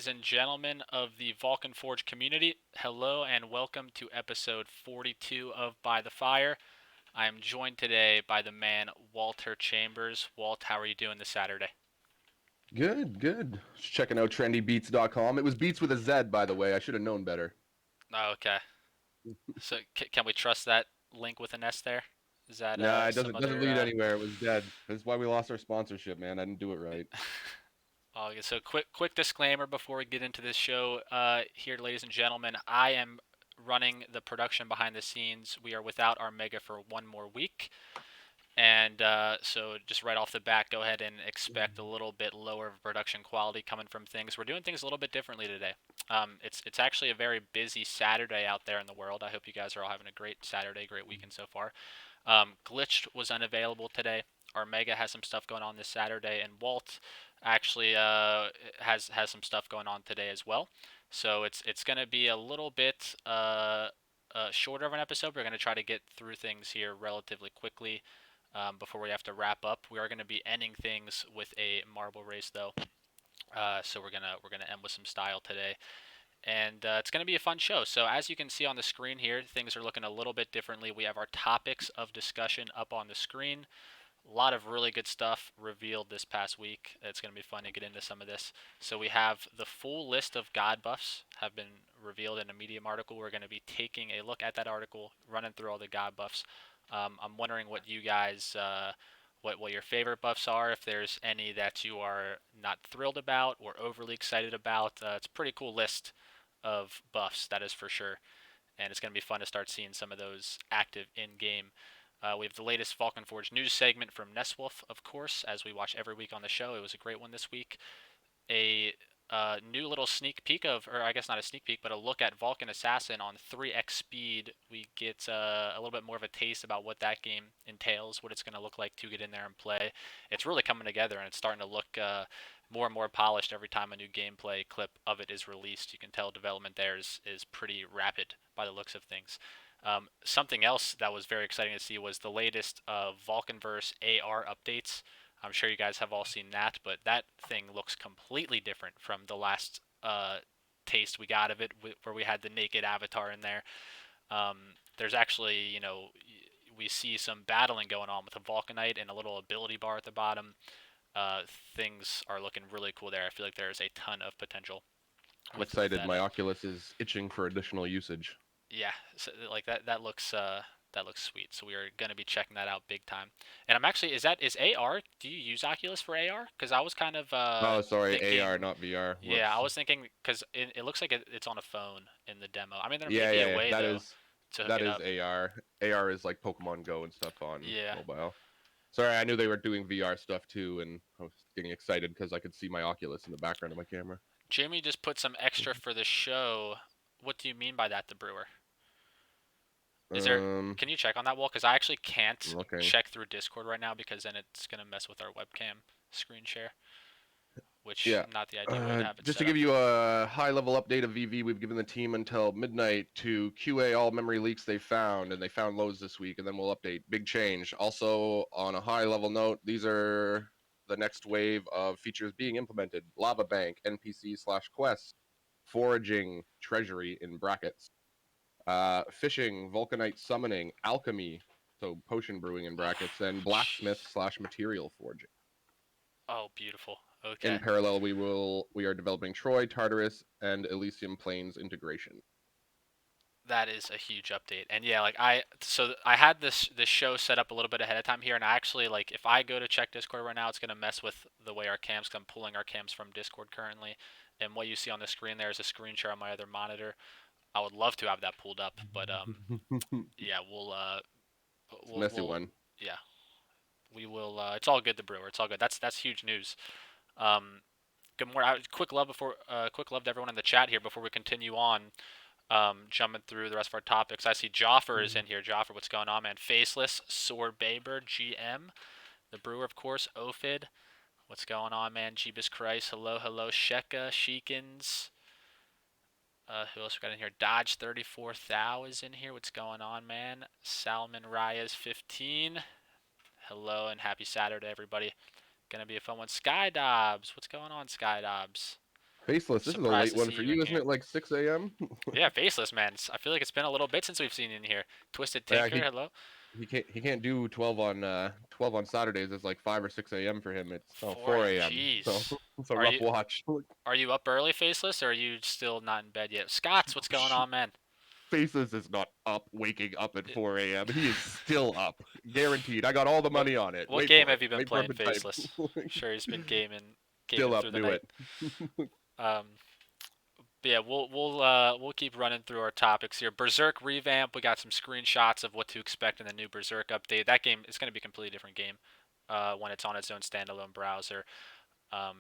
ladies and gentlemen of the Vulcan Forged community. Hello and welcome to episode 42 of By the Fire. I am joined today by the man Walter Chambers. Walt, how are you doing this Saturday? Good. Just checking out trendybeats.com. It was Beats with a Z, by the way. I should have known better. Oh, okay. So can we trust that link with an S there? Is that Nah, it some doesn't other? lead anywhere. It was dead. That's why we lost our sponsorship, man. I didn't do it right. Okay, so quick disclaimer before we get into this show. Here, ladies and gentlemen, I am running the production behind the scenes. We are without our mega for one more week. And so just right off the bat, go ahead and expect a little bit lower production quality coming from things. We're doing things a little bit differently today. It's actually a very busy Saturday out there in the world. I hope you guys are all having a great Saturday, great weekend so far. Glitched was unavailable today. Our Mega has some stuff going on this Saturday, and Walt actually has some stuff going on today as well. So it's going to be a little bit shorter of an episode. We're going to try to get through things here relatively quickly before we have to wrap up. We are going to be ending things with a marble race, though. So we're gonna end with some style today, and it's gonna be a fun show. So as you can see on the screen here, things are looking a little bit differently. We have our topics of discussion up on the screen. A lot of really good stuff revealed this past week. It's going to be fun to get into some of this. So we have the full list of god buffs have been revealed in a Medium article. We're going to be taking a look at that article, running through all the god buffs. I'm wondering what you guys, what your favorite buffs are. If there's any that you are not thrilled about or overly excited about, it's a pretty cool list of buffs, that is for sure. And it's going to be fun to start seeing some of those active in game. We have the latest Vulcan Forged news segment from Nesswolf, of course, as we watch every week on the show. It was a great one this week. A new little sneak peek of, or I guess not a sneak peek, but a look at Vulcan Assassin on 3x speed. We get a little bit more of a taste about what that game entails, what it's going to look like to get in there and play. It's really coming together, and it's starting to look more and more polished every time a new gameplay clip of it is released. You can tell development there is pretty rapid by the looks of things. Something else that was very exciting to see was the latest VulcanVerse AR updates. I'm sure you guys have all seen that, but that thing looks completely different from the last taste we got of it, where we had the naked avatar in there. There's actually, we see some battling going on with a Vulcanite and a little ability bar at the bottom. Things are looking really cool there. I feel like there's a ton of potential I'm with excited. that. My Oculus is itching for additional usage. Yeah, so like that looks sweet. So we are gonna be checking that out big time. And I'm actually is AR? Do you use Oculus for AR? Because I was kind of Oh, sorry, AR, thinking, not VR. yeah, I Whoops. was thinking because it looks like it's on a phone in the demo. I mean, there may Yeah, be a yeah, way that though is to hook that it is up. AR. AR is like Pokemon Go and stuff on Yeah, mobile. Sorry, I knew they were doing VR stuff too, and I was getting excited because I could see my Oculus in the background of my camera. Jamie just put some extra for the show. What do you mean by that, the brewer? Is there? Um, Can you check on that wall? Because I actually can't looking. check through Discord right now because then it's gonna mess with our webcam screen share, which Yeah. not the ideal way to have it Just to set give up. you a high level update of VV, we've given the team until midnight to QA all memory leaks they found, and they found loads this week, and then we'll update. Big change. Also, on a high level note, these are the next wave of features being implemented: Lava Bank, NPC/quest, foraging, treasury in brackets, fishing, Vulcanite summoning, alchemy, so potion brewing in brackets, and Jeez. blacksmith/material forging. Oh, beautiful. Okay. In parallel, we are developing Troy, Tartarus, and Elysium Plains integration. That is a huge update. And yeah, like I had this show set up a little bit ahead of time here, and I actually, like, if I go to check Discord right now, it's gonna mess with the way our cams. 'Cause I'm pulling our cams from Discord currently, and what you see on the screen there is a screen share on my other monitor. I would love to have that pulled up, but yeah, It's a messy we'll one. yeah, we will. It's all good, the brewer. It's all good. That's huge news. Um, Good morning. Quick love to everyone in the chat here before we continue on. Jumping through the rest of our topics, I see Joffer is in here. Joffer, what's going on, man? Faceless, Sword Baber, GM, the brewer, of course, Ophid. What's going on, man? Jeebus Christ, hello, Sheka, Sheekins. Who else we got in here? Dodge 34 Thou is in here. What's going on, man? Salmon Rayas 15. Hello and happy Saturday, everybody. Gonna be a fun one. Skydobs, what's going on, Skydobs? Faceless, this is a Surprised late to one see for you in you, isn't here. it? Like 6 a.m. Yeah, Faceless, man. I feel like it's been a little bit since we've seen you in here. Twisted Yeah, Tinker, hello. he can't do 12 on Saturdays. It's like 5 or 6 a.m. for him. It's 4 4 a.m. So Jeez. it's a Are rough you watch. are you up early, Faceless, or are you still not in bed yet? Scott's, what's going on, man? Faceless is not up, waking up at It- 4 a.m. He is still up, guaranteed. I got all the What money on it. what Wait game for have it. you been Wait for him playing, to type. Faceless? Sure, he's been gaming Still through up, the do night. it. Um, but yeah, we'll keep running through our topics here. Berserk revamp. We got some screenshots of what to expect in the new Berserk update. That game is going to be a completely different game when it's on its own standalone browser.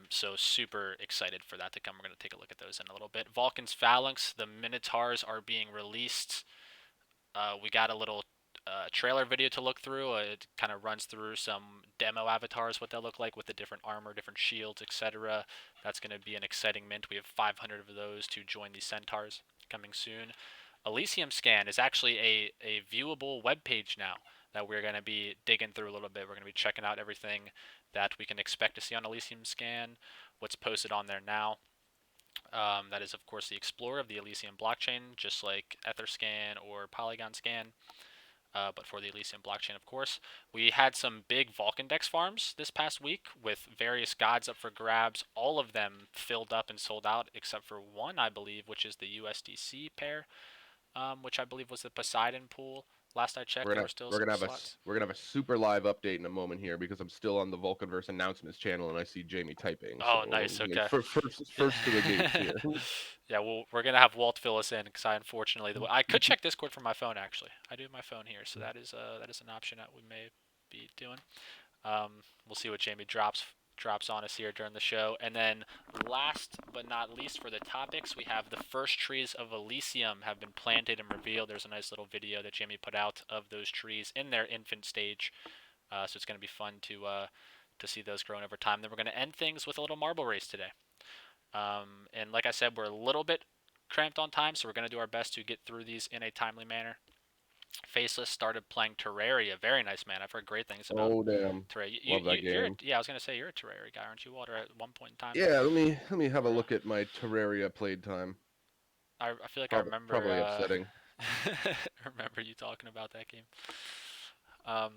So super excited for that to come. We're going to take a look at those in a little bit. Vulcan's Phalanx. The Minotaurs are being released. We got a little trailer video to look through. It kind of runs through some demo avatars, what they'll look like with the different armor, different shields, etc. That's going to be an exciting mint. We have 500 of those to join the Centaurs coming soon. Elysium Scan is actually a viewable web page now that we're going to be digging through a little bit. We're going to be checking out everything that we can expect to see on Elysium Scan, what's posted on there now. That is, of course, the Explorer of the Elysium blockchain, just like Etherscan or Polygon Scan, but for the Elysium blockchain, of course. We had some big Vulcan Dex farms this past week with various gods up for grabs. All of them filled up and sold out, except for one, I believe, which is the USDC pair, which I believe was the Poseidon pool. Last I checked, We're there gonna were still we're some gonna have slots. we're gonna have a super live update in a moment here because I'm still on the VulcanVerse announcements channel and I see Jamie typing. Oh, So nice. I mean, Okay. first to the gates here. Yeah, we're gonna have Walt fill us in because I unfortunately I could check Discord from my phone actually. I do have my phone here, so that is an option that we may be doing. We'll see what Jamie drops on us here during the show, and then last but not least for the topics, we have the first trees of Elysium have been planted and revealed. There's a nice little video that Jamie put out of those trees in their infant stage, so it's gonna be fun to see those growing over time. Then we're gonna end things with a little marble race today. And like I said, we're a little bit cramped on time, so we're going to do our best to get through these in a timely manner. Faceless started playing Terraria. Very nice, man. I've heard great things about Oh damn, Terraria. love that You're game. yeah, I was going to say you're a Terraria guy, aren't you, Walter? At one point in time, Yeah, let me have a or look at my Terraria played time. I feel like I remember Probably upsetting. remember you talking about that game. Um,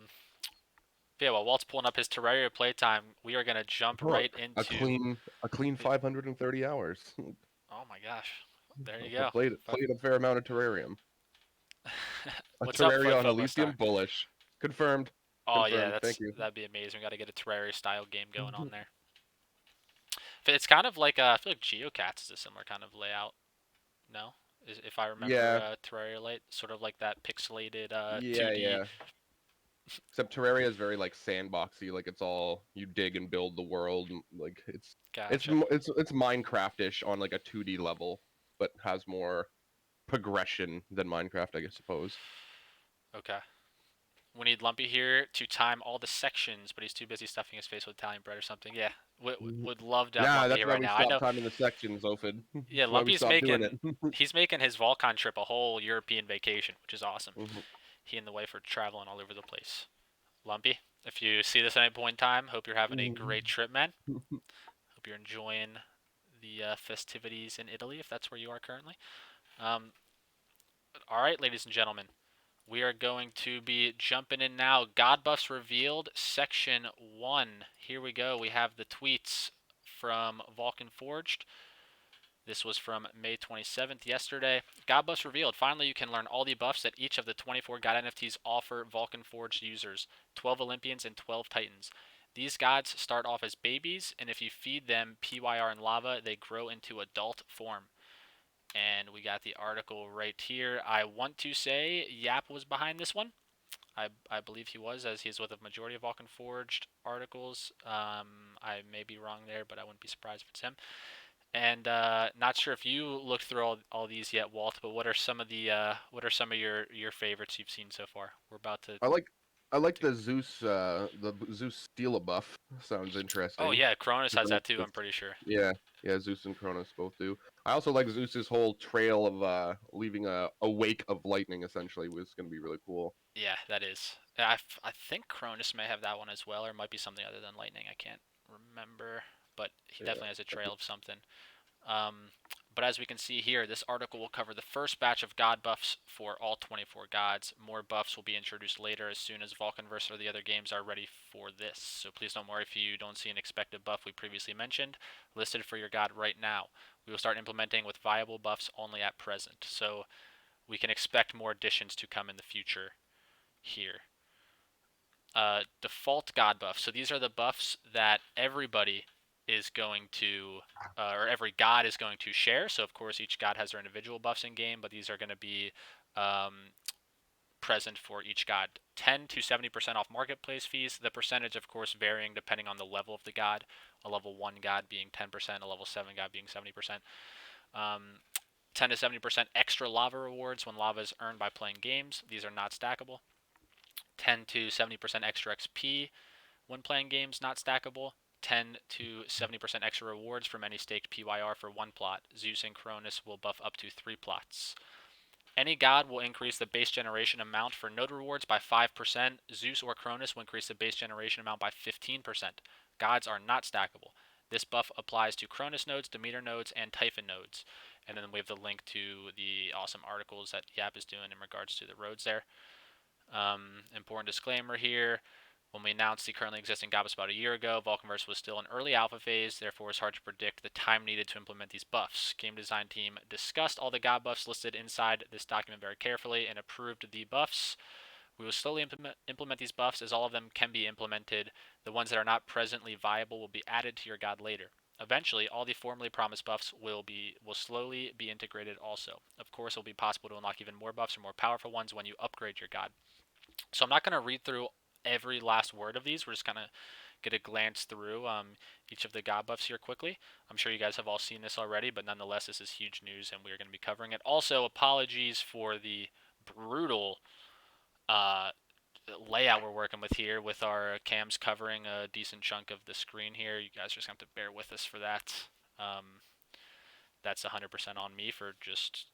yeah, while Walt's pulling up his Terraria playtime, we are going to jump right Look, into. a clean 530 hours. Oh my gosh, there you I go. played a fair amount of Terrarium. A What's up, Terraria on Football Elysium Star? bullish. Confirmed. Oh yeah, Confirmed. Thank you. that'd be amazing. We got to get a Terraria style game going on there. It's kind of like I feel like GeoCats is a similar kind of layout. No, if I remember Yeah, Terraria Lite, sort of like that pixelated yeah, 2D. yeah. Except Terraria is very like sandboxy. Like it's all you dig and build the world. Like Gotcha. it's Minecraft-ish on like a 2D level, but has more progression than Minecraft, I guess, suppose. Okay. We need Lumpy here to time all the sections, but he's too busy stuffing his face with Italian bread or something. Yeah, Mhm. would love to have Nah, Lumpy that's here why right we now. I stopped know. timing the sections, Ophid. Yeah, That's why we stopped doing it. He's making his Volcon trip a whole European vacation, which is awesome. Mhm. He and the wife are traveling all over the place. Lumpy, if you see this at any point in time, hope you're having a great trip, man. Hope you're enjoying the festivities in Italy, if that's where you are currently. Um, all right, ladies and gentlemen, we are going to be jumping in now. God buffs revealed, section 1. Here we go. We have the tweets from Vulcan Forged. This was from May 27th, yesterday. God buffs revealed. Finally, you can learn all the buffs that each of the 24 God NFTs offer Vulcan Forged users, 12 Olympians and 12 Titans. These gods start off as babies, and if you feed them PYR and lava, they grow into adult form. And we got the article right here. I want to say Yap was behind this one. I believe he was, as he's with a majority of Vulcan Forged articles. I may be wrong there, but I wouldn't be surprised if it's him. And not sure if you looked through all these yet, Walt. But what are some of your favorites you've seen so far? We're about to. I like I like to the Zeus Steel buff. Sounds oh interesting. yeah, Cronus has that too. This- I'm pretty sure. Yeah, yeah, Zeus and Cronus both do. I also like Zeus's whole trail of leaving a wake of lightning essentially was gonna be really cool. Yeah, that is. I think Cronus may have that one as well, or it might be something other than lightning. I can't remember, but he Yeah. definitely has a trail of something. But as we can see here, this article will cover the first batch of god buffs for all 24 gods. More buffs will be introduced later as soon as VulcanVerse or the other games are ready for this. So please don't worry if you don't see an expected buff we previously mentioned listed for your god right now. We will start implementing with viable buffs only at present. So we can expect more additions to come in the future here. Default god buffs. So these are the buffs that everybody is going to, or every god is going to share. So of course each god has their individual buffs in game, but these are going to be present for each god. 10 to 70% off marketplace fees. The percentage, of course, varying depending on the level of the god. A level 1 god being 10%, a level 7 god being 70%. 10 to 70% extra lava rewards when lava is earned by playing games. These are not stackable. 10 to 70% extra XP when playing games, not stackable. 10 to 70% extra rewards from any staked PYR for one plot. Zeus and Cronus will buff up to 3 plots. Any god will increase the base generation amount for node rewards by 5%. Zeus or Cronus will increase the base generation amount by 15%. Gods are not stackable. This buff applies to Cronus nodes, Demeter nodes, and Typhon nodes. And then we have the link to the awesome articles that Yap is doing in regards to the roads there. Important disclaimer here. When we announced the currently existing god buffs about a year ago, VulcanVerse was still in early alpha phase, therefore it's hard to predict the time needed to implement these buffs. Game design team discussed all the god buffs listed inside this document very carefully and approved the buffs. We will slowly implement these buffs as all of them can be implemented. The ones that are not presently viable will be added to your god later. Eventually, all the formerly promised buffs will slowly be integrated also. Of course, it will be possible to unlock even more buffs or more powerful ones when you upgrade your god. So I'm not going to read through every last word of these. We're just going to get a glance through each of the god buffs here quickly. I'm sure you guys have all seen this already, but nonetheless, this is huge news, and we're going to be covering it. Also, apologies for the brutal uh, layout we're working with here, with our cams covering a decent chunk of the screen here. You guys just have to bear with us for that. That's 100% on me for just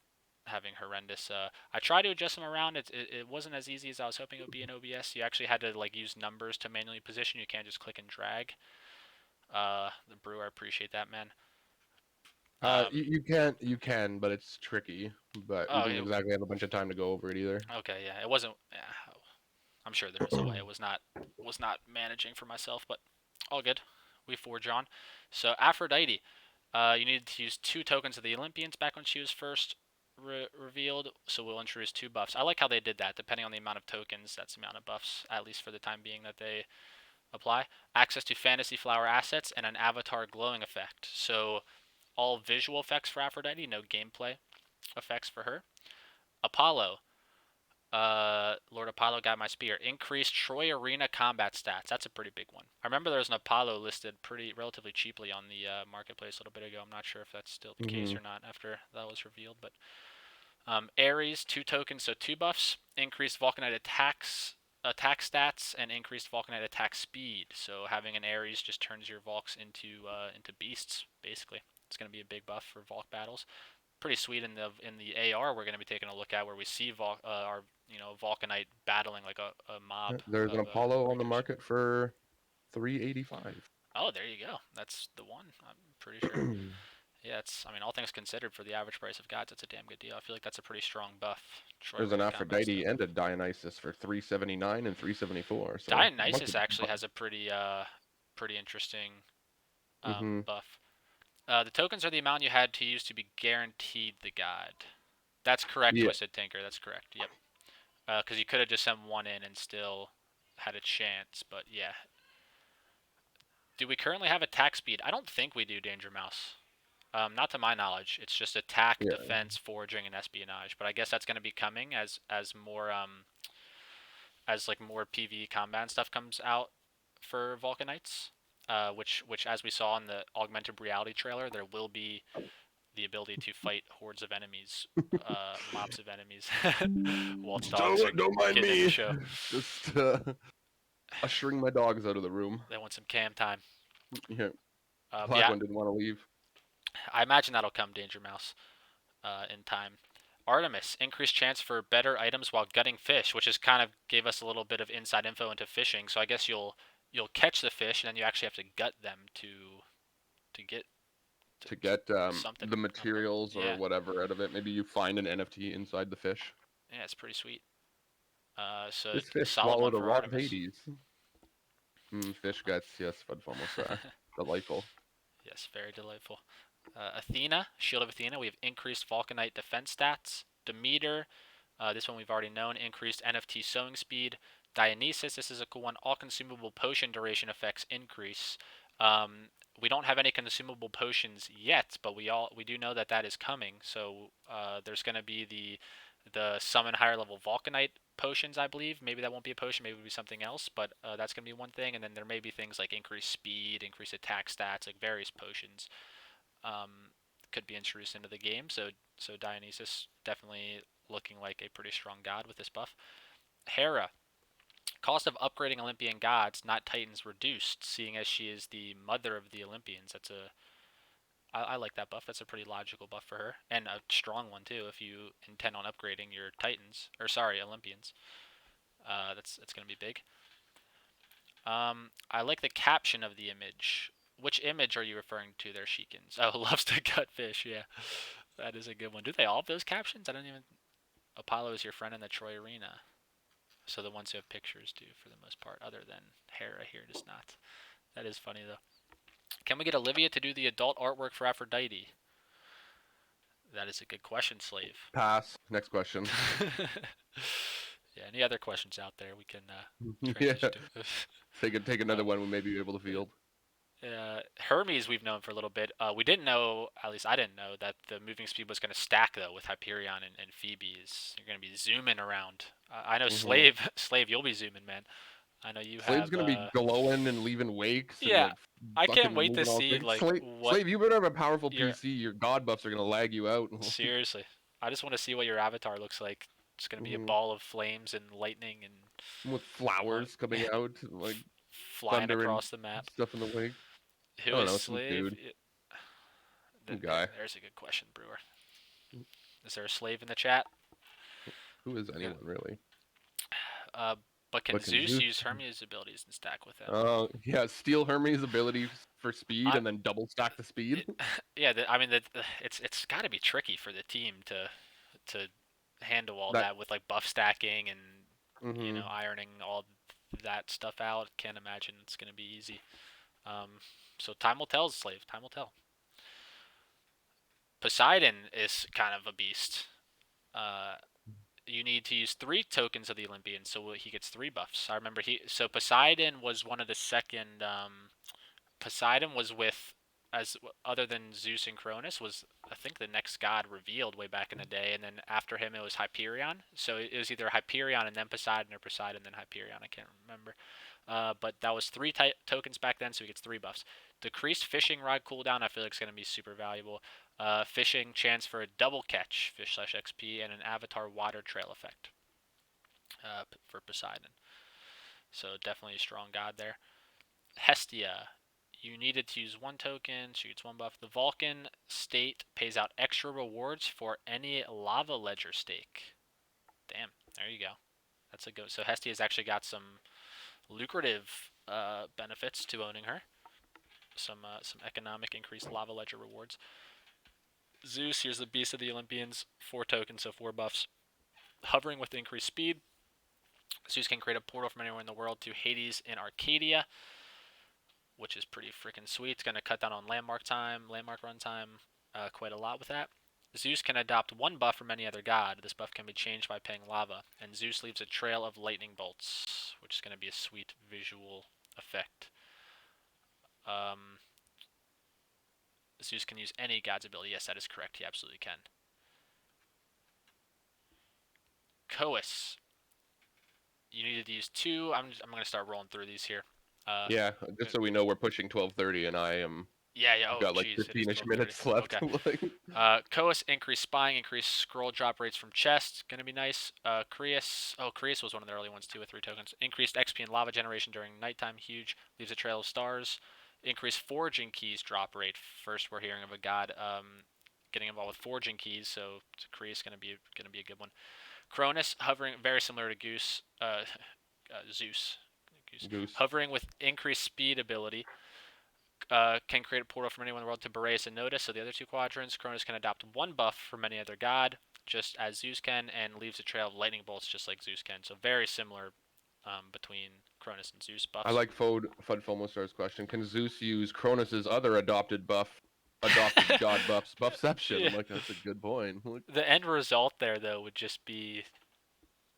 having horrendous. I tried to adjust them around. It wasn't as easy as I was hoping it would be in OBS. You actually had to like use numbers to manually position. You can't just click and drag. The brewer, I appreciate that, man. You can, but it's tricky. But we Oh, didn't exactly have a bunch of time to go over it either. okay, yeah. It wasn't. Yeah, I'm sure there is a way. It was not managing for myself, but all good. We forge on. So Aphrodite, you needed to use 2 tokens of the Olympians back when she was first revealed, so we'll introduce 2 buffs. I like how they did that. Depending on the amount of tokens, that's the amount of buffs, at least for the time being, that they apply. Access to Fantasy Flower assets and an avatar glowing effect. So all visual effects for Aphrodite, no gameplay effects for her. Apollo, Lord Apollo got my spear. Increased Troy Arena combat stats. That's a pretty big one. I remember there was an Apollo listed relatively cheaply on the marketplace a little bit ago. I'm not sure if that's still the case or not after that was revealed. But Ares, 2 tokens, so 2 buffs. Increased Vulcanite attack stats and increased Vulcanite attack speed. So having an Ares just turns your Vulks into beasts, basically. It's going to be a big buff for Vulk battles. Pretty sweet in the AR we're going to be taking a look at, where we see our Vulcanite battling like a mob There's of an Apollo on the raiders. market for 385. Oh, there you go. That's the one. I'm pretty sure. Yeah, I mean, all things considered, for the average price of gods, that's a damn good deal. I feel like that's a pretty strong buff. Troy There's an Arena combat stat. Aphrodite and a Dionysus for 379 and 374. So a bunch Dionysus actually has a pretty interesting mm-hmm. buff. The tokens are the amount you had to use to be guaranteed the god. That's correct, Yeah, Twisted Tinker. That's correct. Yep. Because you could have just sent one in and still had a chance. But yeah. Do we currently have attack speed? I don't think we do, Danger Mouse. Not to my knowledge. It's just attack, yeah. defense, foraging, and espionage. But I guess that's going to be coming as more as like more PvE combat stuff comes out for Vulcanites. Which as we saw in the augmented reality trailer, there will be the ability to fight hordes of enemies, mobs of enemies. Walt's dogs are Don't mind getting in the me. show. Just ushering my dogs out of the room. They want some cam time. Yeah, But Black yeah, one didn't want to leave. I imagine that'll come, Danger Mouse, in time. Artemis, increased chance for better items while gutting fish, which is kind of gave us a little bit of inside info into fishing. So I guess you'll catch the fish and then you actually have to gut them to get to get something. the I don't know. materials or Yeah, whatever out of it. Maybe you find an NFT inside the fish. yeah, it's pretty sweet. So This fish solid one swallowed a for rod of Artemis. Hades. Fish guts, yes, Fudfamosa. Delightful. Yes, very delightful. Athena, Shield of Athena. We have increased Vulcanite defense stats. Demeter, this one we've already known. Increased NFT sowing speed. Dionysus, this is a cool one. All consumable potion duration effects increase. We don't have any consumable potions yet, but we do know that that is coming. So there's going to be the summon higher level Vulcanite potions, I believe. Maybe that won't be a potion, maybe it'll be something else, but that's going to be one thing. And then there may be things like increased speed, increased attack stats, like various potions could be introduced into the game. So Dionysus definitely looking like a pretty strong god with this buff. Hera, cost of upgrading Olympian gods, not Titans, reduced, seeing as she is the mother of the Olympians. I like that buff. That's a pretty logical buff for her, and a strong one too. If you intend on upgrading your Titans, or sorry, Olympians, that's gonna be big. I like the caption of the image. Which image are you referring to there, Sheikins? Oh, loves to cut fish. Yeah, that is a good one. Do they all have those captions? I don't even. Apollo is your friend in the Troy Arena. So the ones who have pictures do, for the most part, other than Hera here does not. That is funny though. Can we get Olivia to do the adult artwork for Aphrodite? That is a good question, Slave. Pass. Next question. Yeah, any other questions out there we can Yeah. transition to? Take another one we may be able to field. Hermes we've known for a little bit. We didn't know, at least I didn't know, that the moving speed was going to stack though with Hyperion and Phoebe's. You're going to be zooming around. I know hmm Slave, you'll be zooming, man. I know you Slave's have. gonna be glowing and leaving wakes and Yeah, like I can't fucking wait to moving all see quick. like what Slave, you better have a powerful your PC. Your god buffs are gonna lag you out. seriously. I just want to see what your avatar looks like. It's going to be a hmm ball of flames and lightning and With fly- flowers coming out, and, like flying thunder and across the map. stuff in the wake. I Who don't is know, some Slave? dude, some guy. There's a good question, Brewer. Is there a slave in the chat? Who is We're gonna, anyone really? uh, but can But can Zeus Zeus? use Hermes' abilities and stack with him? Oh, yeah, steal Hermes' ability for speed I, and then double stack the speed. it, yeah, I mean, it's got to be tricky for the team to handle all That that with like buff stacking and hmm ironing all that stuff out. Can't imagine it's gonna be easy. Um, so time will tell, slave. Time will tell. Poseidon is kind of a beast. Uh, you need to use 3 tokens of the Olympian, so he gets 3 buffs. I remember so Poseidon was one of the second. Poseidon was with, as other than Zeus and Cronus, was I think the next god revealed way back in the day, and then after him it was Hyperion. So it was either Hyperion and then Poseidon, or Poseidon and then Hyperion. I can't remember. But that was 3 tokens back then, so he gets 3 buffs. Decreased fishing rod cooldown, I feel like it's going to be super valuable. Fishing chance for a double catch, fish slash XP, and an avatar water trail effect for Poseidon. So definitely a strong god there. Hestia, you needed to use 1 token, she gets 1 buff. The Vulcan state pays out extra rewards for any lava ledger stake. Damn, there you go. That's a go. So Hestia's actually got some lucrative benefits to owning her. Some economic increased lava ledger rewards. Zeus, here's the beast of the Olympians. 4 tokens, so 4 buffs. Hovering with increased speed. Zeus can create a portal from anywhere in the world to Hades in Arcadia, which is pretty freaking sweet. It's going to cut down on landmark run time, quite a lot with that. Zeus can adopt 1 buff from any other god. This buff can be changed by paying lava, and Zeus leaves a trail of lightning bolts, which is going to be a sweet visual effect. Zeus can use any god's ability. Yes, that is correct. He absolutely can. Coas. You needed to use 2. I'm going to start rolling through these here. Yeah, just so we know we're pushing 12:30, and Yeah. I've Oh, got like jeez. It is 15ish 12:30. minutes left. Okay. Coas, increased spying, increased scroll drop rates from chest. Gonna be nice. Creus. Oh, Creus was one of the early ones too with 3 tokens. Increased XP and lava generation during nighttime. Huge. Leaves a trail of stars. Increased forging keys drop rate. First, we're hearing of a god getting involved with forging keys. So Creus gonna be a good one. Cronus, hovering, very similar to Goose. Zeus. Goose. Goose. Hovering with increased speed ability. can create a portal from anywhere in the world to Boreas and Nodus. So the other two quadrants, Cronus can adopt one buff from any other god, just as Zeus can, and leaves a trail of lightning bolts just like Zeus can. So very similar between Cronus and Zeus buffs. I like Fud Filmostar's question. Can Zeus use Cronus's other adopted god buffs, Buffception? Yeah. I'm like, that's a good point. The end result there, though, would just be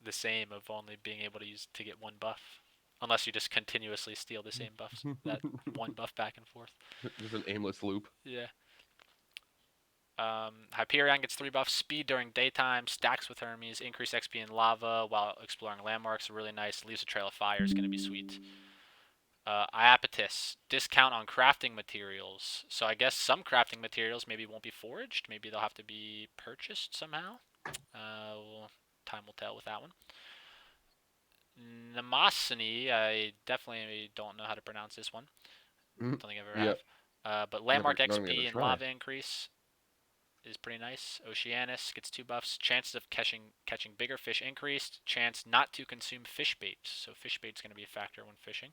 the same of only being able to get one buff. Unless you just continuously steal the same buffs, that one buff back and forth. Just an aimless loop. Yeah. Hyperion gets 3 buffs: speed during daytime, stacks with Hermes, increase XP in lava while exploring landmarks. Really nice. Leaves a trail of fire is going to be sweet. Iapetus, discount on crafting materials. So I guess some crafting materials maybe won't be forged. Maybe they'll have to be purchased somehow. Time will tell with that one. Mnemosyne, I definitely don't know how to pronounce this one. Don't think I've ever have. But landmark XP and lava increase is pretty nice. Oceanus gets 2 buffs. Chances of catching bigger fish increased. Chance not to consume fish bait. So fish bait's going to be a factor when fishing.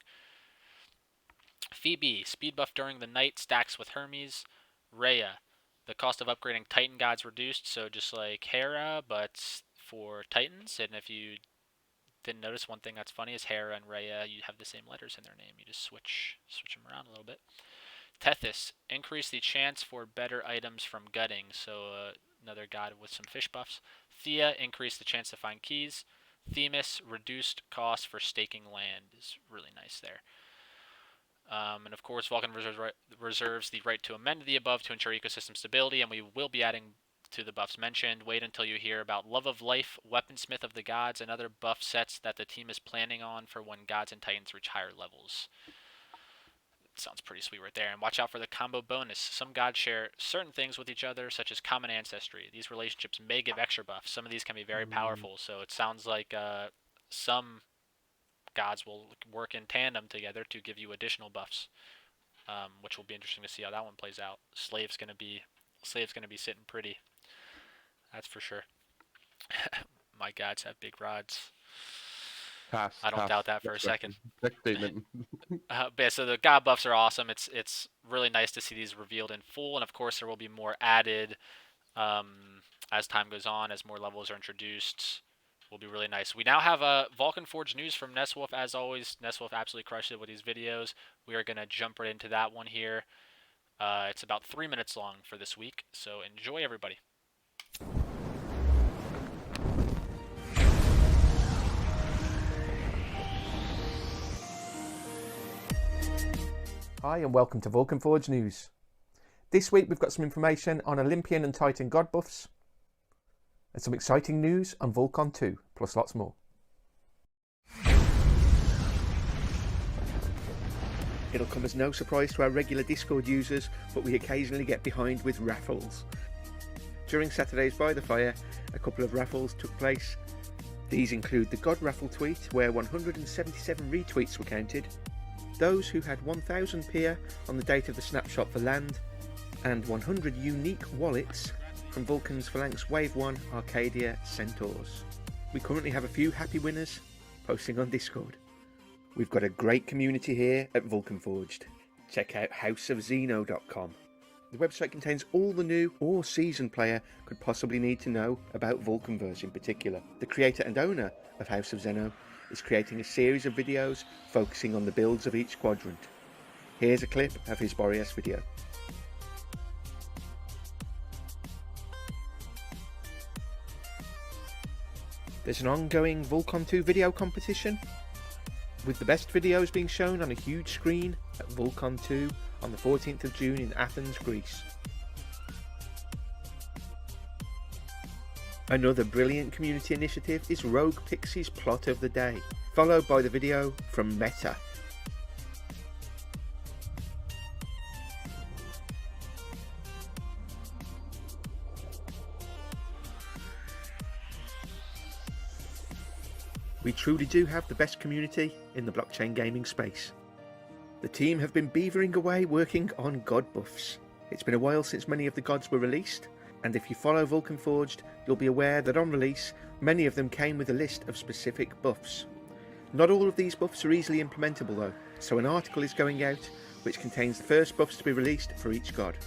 Phoebe, speed buff during the night, stacks with Hermes. Rhea, the cost of upgrading Titan gods reduced. So just like Hera, but for Titans. And if you didn't notice, one thing that's funny is Hera and Rhea, you have the same letters in their name. You just switch them around a little bit. Tethys, increase the chance for better items from gutting. So another god with some fish buffs. Thea, increase the chance to find keys. Themis, reduced cost for staking land is really nice there. And of course, Vulcan reserves the right to amend the above to ensure ecosystem stability, and we will be adding to the buffs mentioned. Wait until you hear about Love of Life, Weaponsmith of the Gods, and other buff sets that the team is planning on for when gods and titans reach higher levels. Sounds pretty sweet right there. And watch out for the combo bonus. Some gods share certain things with each other, such as common ancestry. These relationships may give extra buffs. Some of these can be very powerful, so it sounds like some gods will work in tandem together to give you additional buffs, which will be interesting to see how that one plays out. Slave's gonna be sitting pretty. That's for sure. My gods have big rods. I don't doubt that for a second. Next statement. But yeah, so the god buffs are awesome. It's really nice to see these revealed in full, and of course there will be more added as time goes on, as more levels are introduced. Will be really nice. We now have Vulcan Forged news from Nesswolf. As always, Nesswolf absolutely crushed it with these videos. We are gonna jump right into that one here. It's about 3 minutes long for this week, so enjoy, everybody. Hi and welcome to Vulcan Forged News. This week we've got some information on Olympian and Titan god buffs, and some exciting news on Vulcan 2, plus lots more. It'll come as no surprise to our regular Discord users, but we occasionally get behind with raffles. During Saturday's By the Fire, a couple of raffles took place. These include the God Raffle tweet, where 177 retweets were counted, those who had 1000 PIA on the date of the snapshot for land, and 100 unique wallets from Vulcan's Phalanx Wave 1 Arcadia Centaurs. We currently have a few happy winners posting on Discord. We've got a great community here at Vulcan Forged. Check out houseofzeno.com. The website contains all the new or seasoned player could possibly need to know about VulcanVerse in particular. The creator and owner of House of Zeno is creating a series of videos focusing on the builds of each quadrant. Here's a clip of his Boreas video. There's an ongoing Vulcan 2 video competition, with the best videos being shown on a huge screen at Vulcan 2 on the 14th of June in Athens, Greece. Another brilliant community initiative is Rogue Pixie's Plot of the Day, followed by the video from Meta. We truly do have the best community in the blockchain gaming space. The team have been beavering away working on god buffs. It's been a while since many of the gods were released, and if you follow Vulcan Forged, you'll be aware that on release, many of them came with a list of specific buffs. Not all of these buffs are easily implementable though, so an article is going out which contains the first buffs to be released for each god.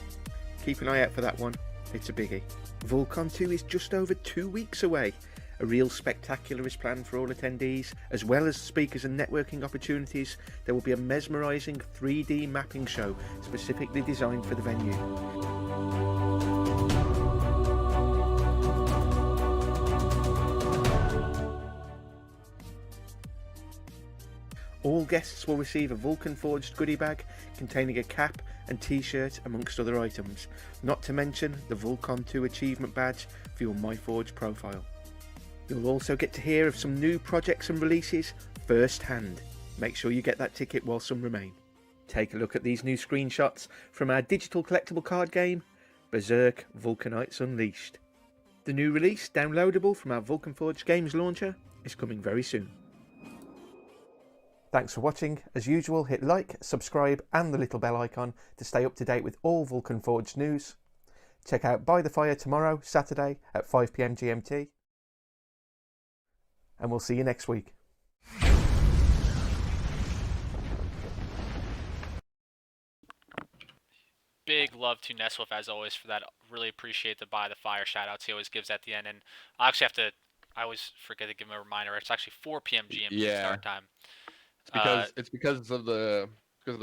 Keep an eye out for that one, it's a biggie. Vulcan 2 is just over 2 weeks away. A real spectacular is planned for all attendees. As well as speakers and networking opportunities, there will be a mesmerising 3D mapping show specifically designed for the venue. All guests will receive a Vulcan Forged goodie bag containing a cap and t-shirt amongst other items, not to mention the Vulcan 2 achievement badge for your MyForge profile. You'll also get to hear of some new projects and releases firsthand. Make sure you get that ticket while some remain. Take a look at these new screenshots from our digital collectible card game, Berserk Vulcanites Unleashed. The new release, downloadable from our Vulcan Forged Games launcher, is coming very soon. Thanks for watching. As usual, hit like, subscribe and the little bell icon to stay up to date with all Vulcan Forged news. Check out By the Fire tomorrow, Saturday at 5 PM GMT. And we'll see you next week. Big love to Neswolf as always for that. Really appreciate the By the Fire shout outs he always gives at the end. And I actually have to, I always forget to give him a reminder. It's actually 4 PM GMT start time. It's because of the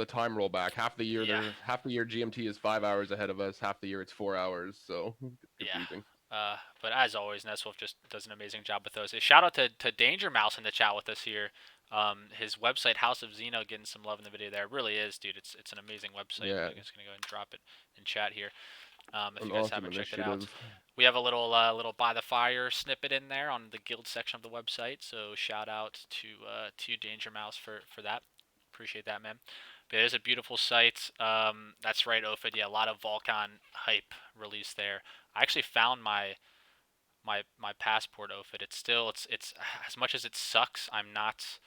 time rollback. Half the year GMT is 5 hours ahead of us. Half the year it's 4 hours. So it's confusing. But as always, Neswolf just does an amazing job with those. A shout out to Danger Mouse in the chat with us here. His website House of Xeno getting some love in the video there. It really is, dude. It's an amazing website. Yeah. I'm just gonna go ahead and drop it in chat here. If An you guys awesome haven't checked it initiative. out, we have a little By the Fire snippet in there on the guild section of the website. So shout out to Danger Mouse for that. Appreciate that, man. But it is a beautiful site. That's right, Ophid. Yeah, a lot of Vulcan hype released there. I actually found my passport, Ophid. It's as much as it sucks, I'm not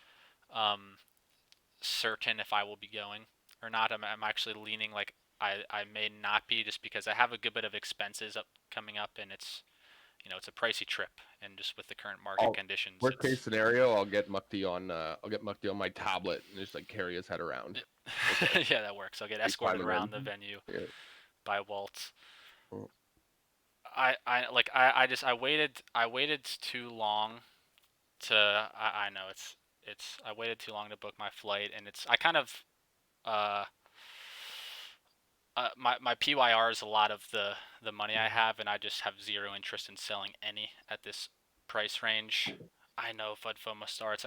certain if I will be going or not. I'm actually leaning like I may not be, just because I have a good bit of expenses coming up, and it's a pricey trip, and just with the current market conditions. Worst case scenario, I'll get Mukti on my tablet and just like carry his head around. Okay. Yeah, that works. I'll get escorted around the venue by Walt. Oh. I waited too long to I know I waited too long to book my flight, and I kind of my PYR is a lot of the money I have, and I just have zero interest in selling any at this price range. I know FUDFOMA starts.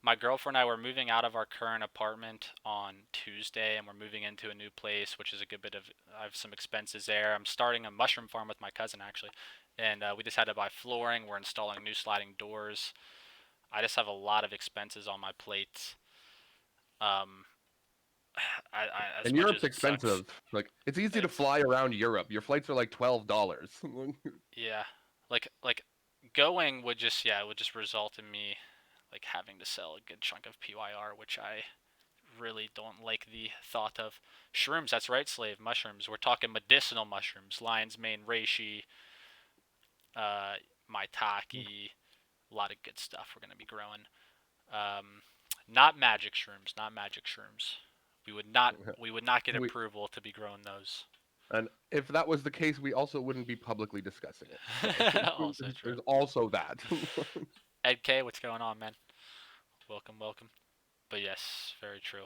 My girlfriend and I were moving out of our current apartment on Tuesday, and we're moving into a new place, which is a good bit of, I have some expenses there. I'm starting a mushroom farm with my cousin, actually, and we just had to buy flooring. We're installing new sliding doors. I just have a lot of expenses on my plate. And Europe's expensive. Like, it's easy to fly around Europe. Your flights are like $12. Yeah, like going would just result in me like having to sell a good chunk of PYR, which I really don't like the thought of. Shrooms, that's right, Slave. Mushrooms. We're talking medicinal mushrooms. Lion's mane reishi, maitake, a lot of good stuff we're gonna be growing. Not magic shrooms. Not magic shrooms. We would not get approval to be growing those. And if that was the case, we also wouldn't be publicly discussing it. Also true. There's also that. Ed K, what's going on, man? Welcome. But yes, very true.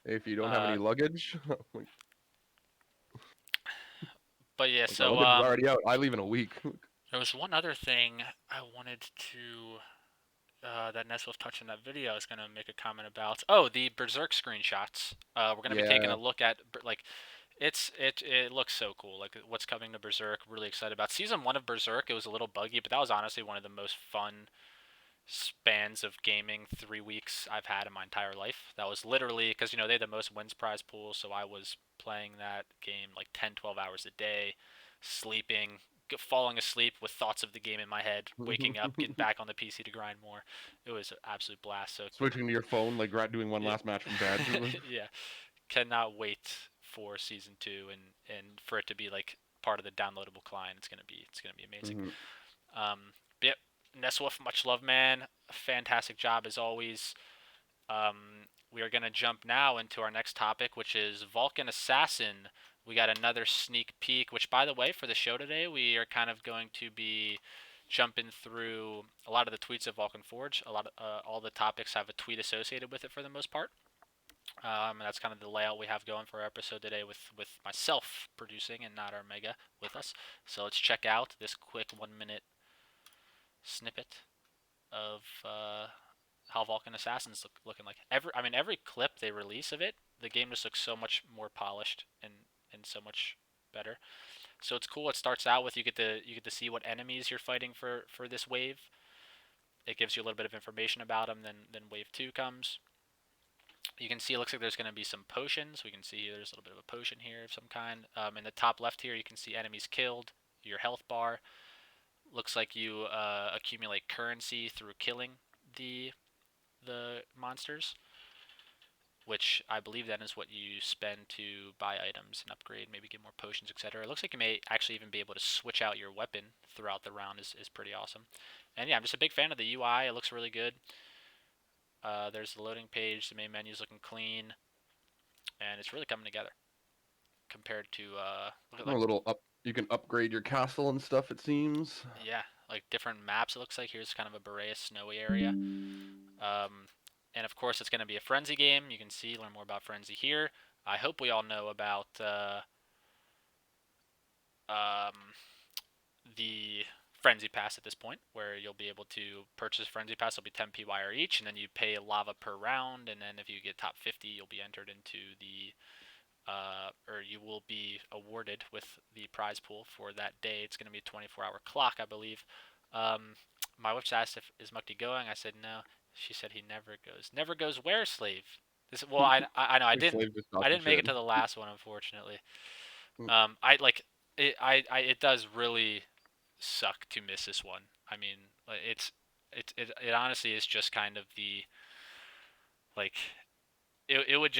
If you don't have any luggage. But yeah, so already out. I leave in a week. There was one other thing I wanted to that Neswolf touched in that video I was going to make a comment about. Oh, the Berserk screenshots. We're going to be taking a look at, like, it looks so cool. Like, what's coming to Berserk, really excited about. Season 1 of Berserk, it was a little buggy, but that was honestly one of the most fun spans of gaming 3 weeks I've had in my entire life. That was literally, because, they had the most wins prize pool, so I was playing that game like 10, 12 hours a day, sleeping, falling asleep with thoughts of the game in my head, waking up, getting back on the PC to grind more. It was an absolute blast. So switching to your phone, like doing one last match from bed. Yeah, cannot wait for season 2 and for it to be like part of the downloadable client. It's gonna be amazing. But yeah, Neswolf, much love, man. Fantastic job as always. we are going to jump now into our next topic, which is Vulcan Assassin. We got another sneak peek, which, by the way, for the show today, we are kind of going to be jumping through a lot of the tweets of Vulcan Forge. A lot of all the topics have a tweet associated with it for the most part. And that's kind of the layout we have going for our episode today, with myself producing and not our Mega with us. So let's check out this quick 1 minute snippet of how Vulcan Assassins looking like. Every clip they release of it, the game just looks so much more polished and so much better. So it's cool. It starts out with you get to see what enemies you're fighting for this wave. It gives you a little bit of information about them. Then wave 2 comes. You can see it looks like there's going to be some potions. We can see there's a little bit of a potion here of some kind. In the top left here, you can see enemies killed, your health bar. Looks like you accumulate currency through killing the monsters, which I believe then is what you spend to buy items and upgrade, maybe get more potions, etc. It looks like you may actually even be able to switch out your weapon throughout the round, is pretty awesome. And yeah, I'm just a big fan of the UI. It looks really good. There's the loading page. The main menu's looking clean, and it's really coming together compared to a little up. You can upgrade your castle and stuff. It seems. Yeah, like different maps. It looks like here's kind of a Boreas snowy area. And of course, it's going to be a Frenzy game. You can learn more about Frenzy here. I hope we all know about the Frenzy Pass at this point, where you'll be able to purchase Frenzy Pass. It'll be 10 PYR each, and then you pay lava per round. And then if you get top 50, you'll be entered into or you will be awarded with the prize pool for that day. It's going to be a 24-hour clock, I believe. My wife asked if is Mukti going. I said no. She said he never goes. Never goes where, slave? I know I didn't make it to the last one, unfortunately. It does really suck to miss this one. I mean, it honestly is just kind of the like it would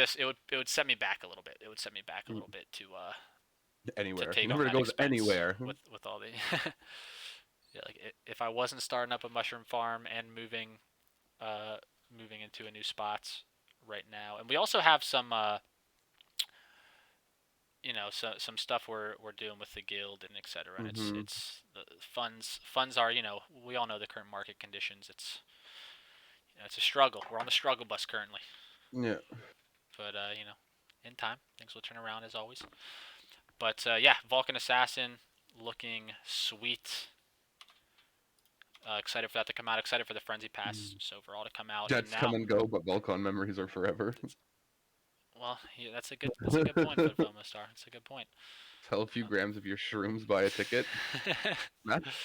set me back a little bit. It would set me back a little bit to anywhere. To take never on goes anywhere with all the yeah, like if I wasn't starting up a mushroom farm and moving into a new spots right now. And we also have some some stuff we're doing with the guild and etc. And it's the funds are, we all know the current market conditions. It's it's a struggle. We're on the struggle bus currently. Yeah. But in time things will turn around as always. But yeah, Vulcan Assassin looking sweet. Excited for that to come out. Excited for the Frenzy Pass so for all to come out. Debts come and go, but Vulcan memories are forever. Well, yeah, that's a good point, Star. That's a good point. Sell a few grams of your shrooms, buy a ticket.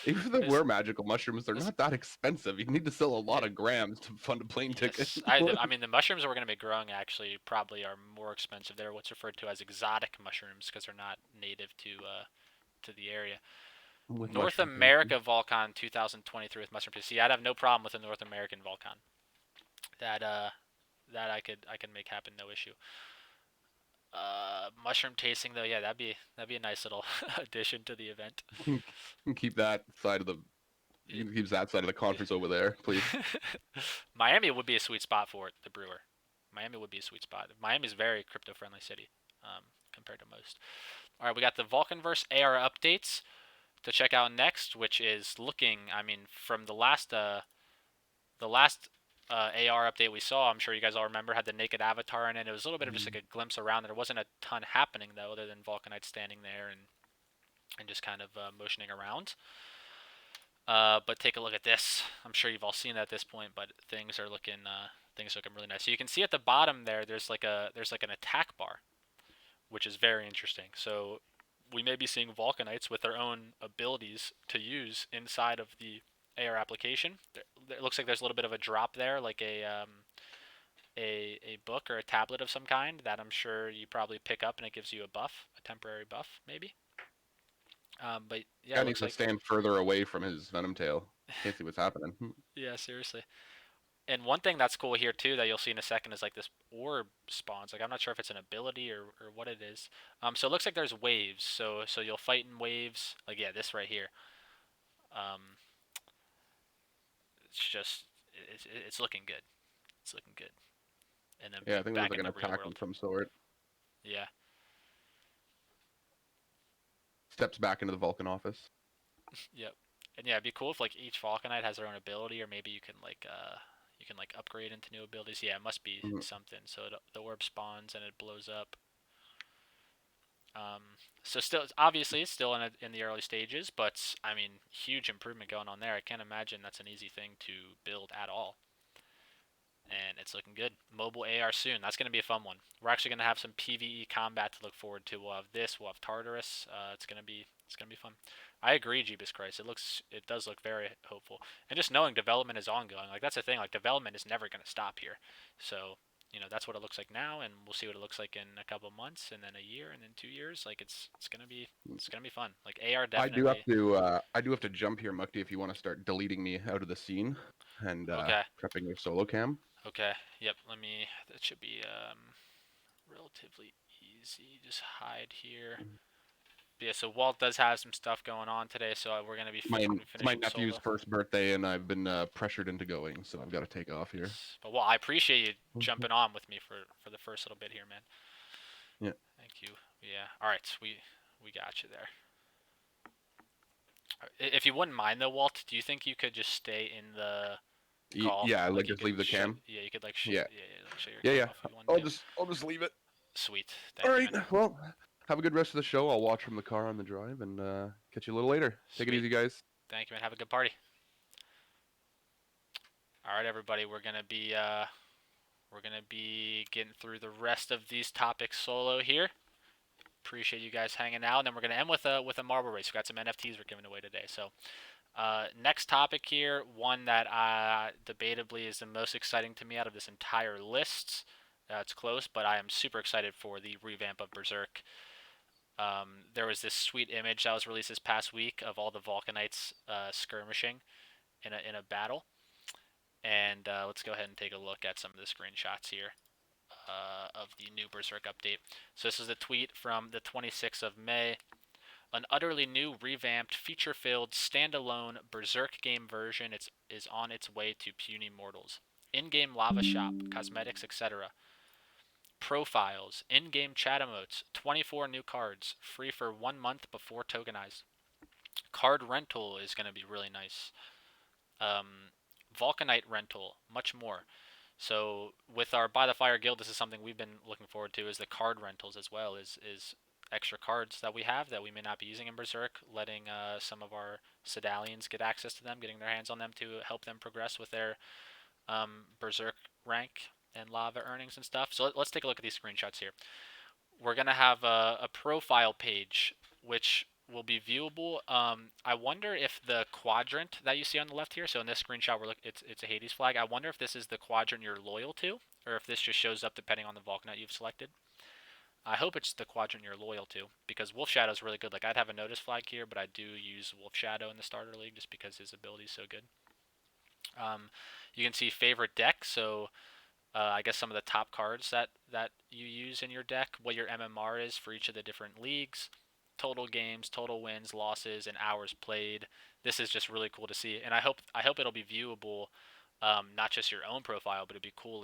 Even if they were magical mushrooms, they're not that expensive. You need to sell a lot of grams to fund a plane ticket. I mean, the mushrooms that we're going to be growing actually probably are more expensive. They're what's referred to as exotic mushrooms because they're not native to the area. With North America Vulcan 2023 with mushroom. See, I'd have no problem with a North American Vulcan. That I could make happen, no issue. Mushroom tasting though, yeah, that'd be a nice little addition to the event. Keep that side of the keeps that side of the conference over there, please. Miami would be a sweet spot for it, the brewer. Miami would be a sweet spot. Miami's a very crypto friendly city compared to most. All right, we got the VulcanVerse AR updates to check out next, which is looking, I mean, from the last AR update we saw, I'm sure you guys all remember, had the naked avatar in it. It was a little bit of just like a glimpse around. There wasn't a ton happening though, other than Vulcanite standing there and just kind of motioning around. But take a look at this. I'm sure you've all seen that at this point, but things are looking really nice. So you can see at the bottom there, there's like an attack bar, which is very interesting. So we may be seeing Vulcanites with their own abilities to use inside of the AR application. It looks like there's a little bit of a drop there, like a book or a tablet of some kind that I'm sure you probably pick up, and it gives you a buff, a temporary buff, maybe. But yeah, I need to stand further away from his venom tail. Can't see what's happening. Yeah, seriously. And one thing that's cool here too that you'll see in a second is like this orb spawns. Like I'm not sure if it's an ability or what it is. So it looks like there's waves. So you'll fight in waves. Like yeah, this right here. It's looking good. It's looking good. and then Yeah, be I think there was back like in an the real attack of world. some sort. Yeah. Steps back into the Vulcan office. Yep. And yeah, it'd be cool if like each Vulcanite has their own ability, or maybe you can like upgrade into new abilities. Yeah, it must be Mhm. something. So the orb spawns and it blows up. So still, obviously, it's still in the early stages, but I mean, huge improvement going on there. I can't imagine that's an easy thing to build at all. And it's looking good. Mobile AR soon. That's going to be a fun one. We're actually going to have some PvE combat to look forward to. We'll have this. We'll have Tartarus. It's gonna be fun. I agree, Jeebus Christ. It does look very hopeful. And just knowing development is ongoing, like that's the thing. Like development is never going to stop here. So that's what it looks like now, and we'll see what it looks like in a couple months, and then a year, and then 2 years. Like it's gonna be fun. Like AR definitely. I do have to jump here, Mukti, if you want to start deleting me out of the scene and Okay. prepping your solo cam. Okay. Yep. That should be relatively easy. Just hide here. But yeah, so Walt does have some stuff going on today, so we're gonna be It's my finishing nephew's solo. first birthday, and I've been pressured into going, so I've got to take off here. But well, I appreciate you jumping on with me for the first little bit here, man. Yeah. Thank you. Yeah. All right, we got you there. If you wouldn't mind though, Walt, do you think you could just stay in the call? Yeah, Like like you just could leave the cam. yeah, you could like Yeah, like show your yeah, cam yeah. off if you wanted to. I'll just leave it. Sweet. All Thank you, right. man. Well, have a good rest of the show. I'll watch from the car on the drive and catch you a little later. Take it Sweet. easy, guys. Thank you, man. Have a good party. All right, everybody. We're gonna be getting through the rest of these topics solo here. Appreciate you guys hanging out, and then we're gonna end with a marble race. We got some NFTs we're giving away today. So next topic here, one that debatably is the most exciting to me out of this entire list. It's close, but I am super excited for the revamp of Berserk. There was this sweet image that was released this past week of all the Vulcanites skirmishing in a battle, and let's go ahead and take a look at some of the screenshots here of the new Berserk update. So this is a tweet from the 26th of May. An utterly new, revamped, feature-filled, standalone Berserk game version is on its way to puny mortals. In-game lava shop, cosmetics, etc. Profiles, in-game chat emotes, 24 new cards, free for 1 month before tokenized. Card rental is going to be really nice. Vulcanite rental, much more. So with our By the Fire guild, this is something we've been looking forward to, is the card rentals as well, is extra cards that we have that we may not be using in Berserk, letting some of our Sedalians get access to them, getting their hands on them to help them progress with their Berserk rank and lava earnings and stuff. So let's take a look at these screenshots here. We're going to have a profile page, which will be viewable. I wonder if the quadrant that you see on the left here, so in this screenshot, it's a Hades flag. I wonder if this is the quadrant you're loyal to, or if this just shows up depending on the Vulcanite you've selected. I hope it's the quadrant you're loyal to, because Wolf Shadow is really good. Like, I'd have a notice flag here, but I do use Wolf Shadow in the starter league just because his ability is so good. You can see favorite deck, so I guess some of the top cards that you use in your deck, what your MMR is for each of the different leagues, total games, total wins, losses, and hours played. This is just really cool to see, and I hope it'll be viewable, not just your own profile, but it'd be cool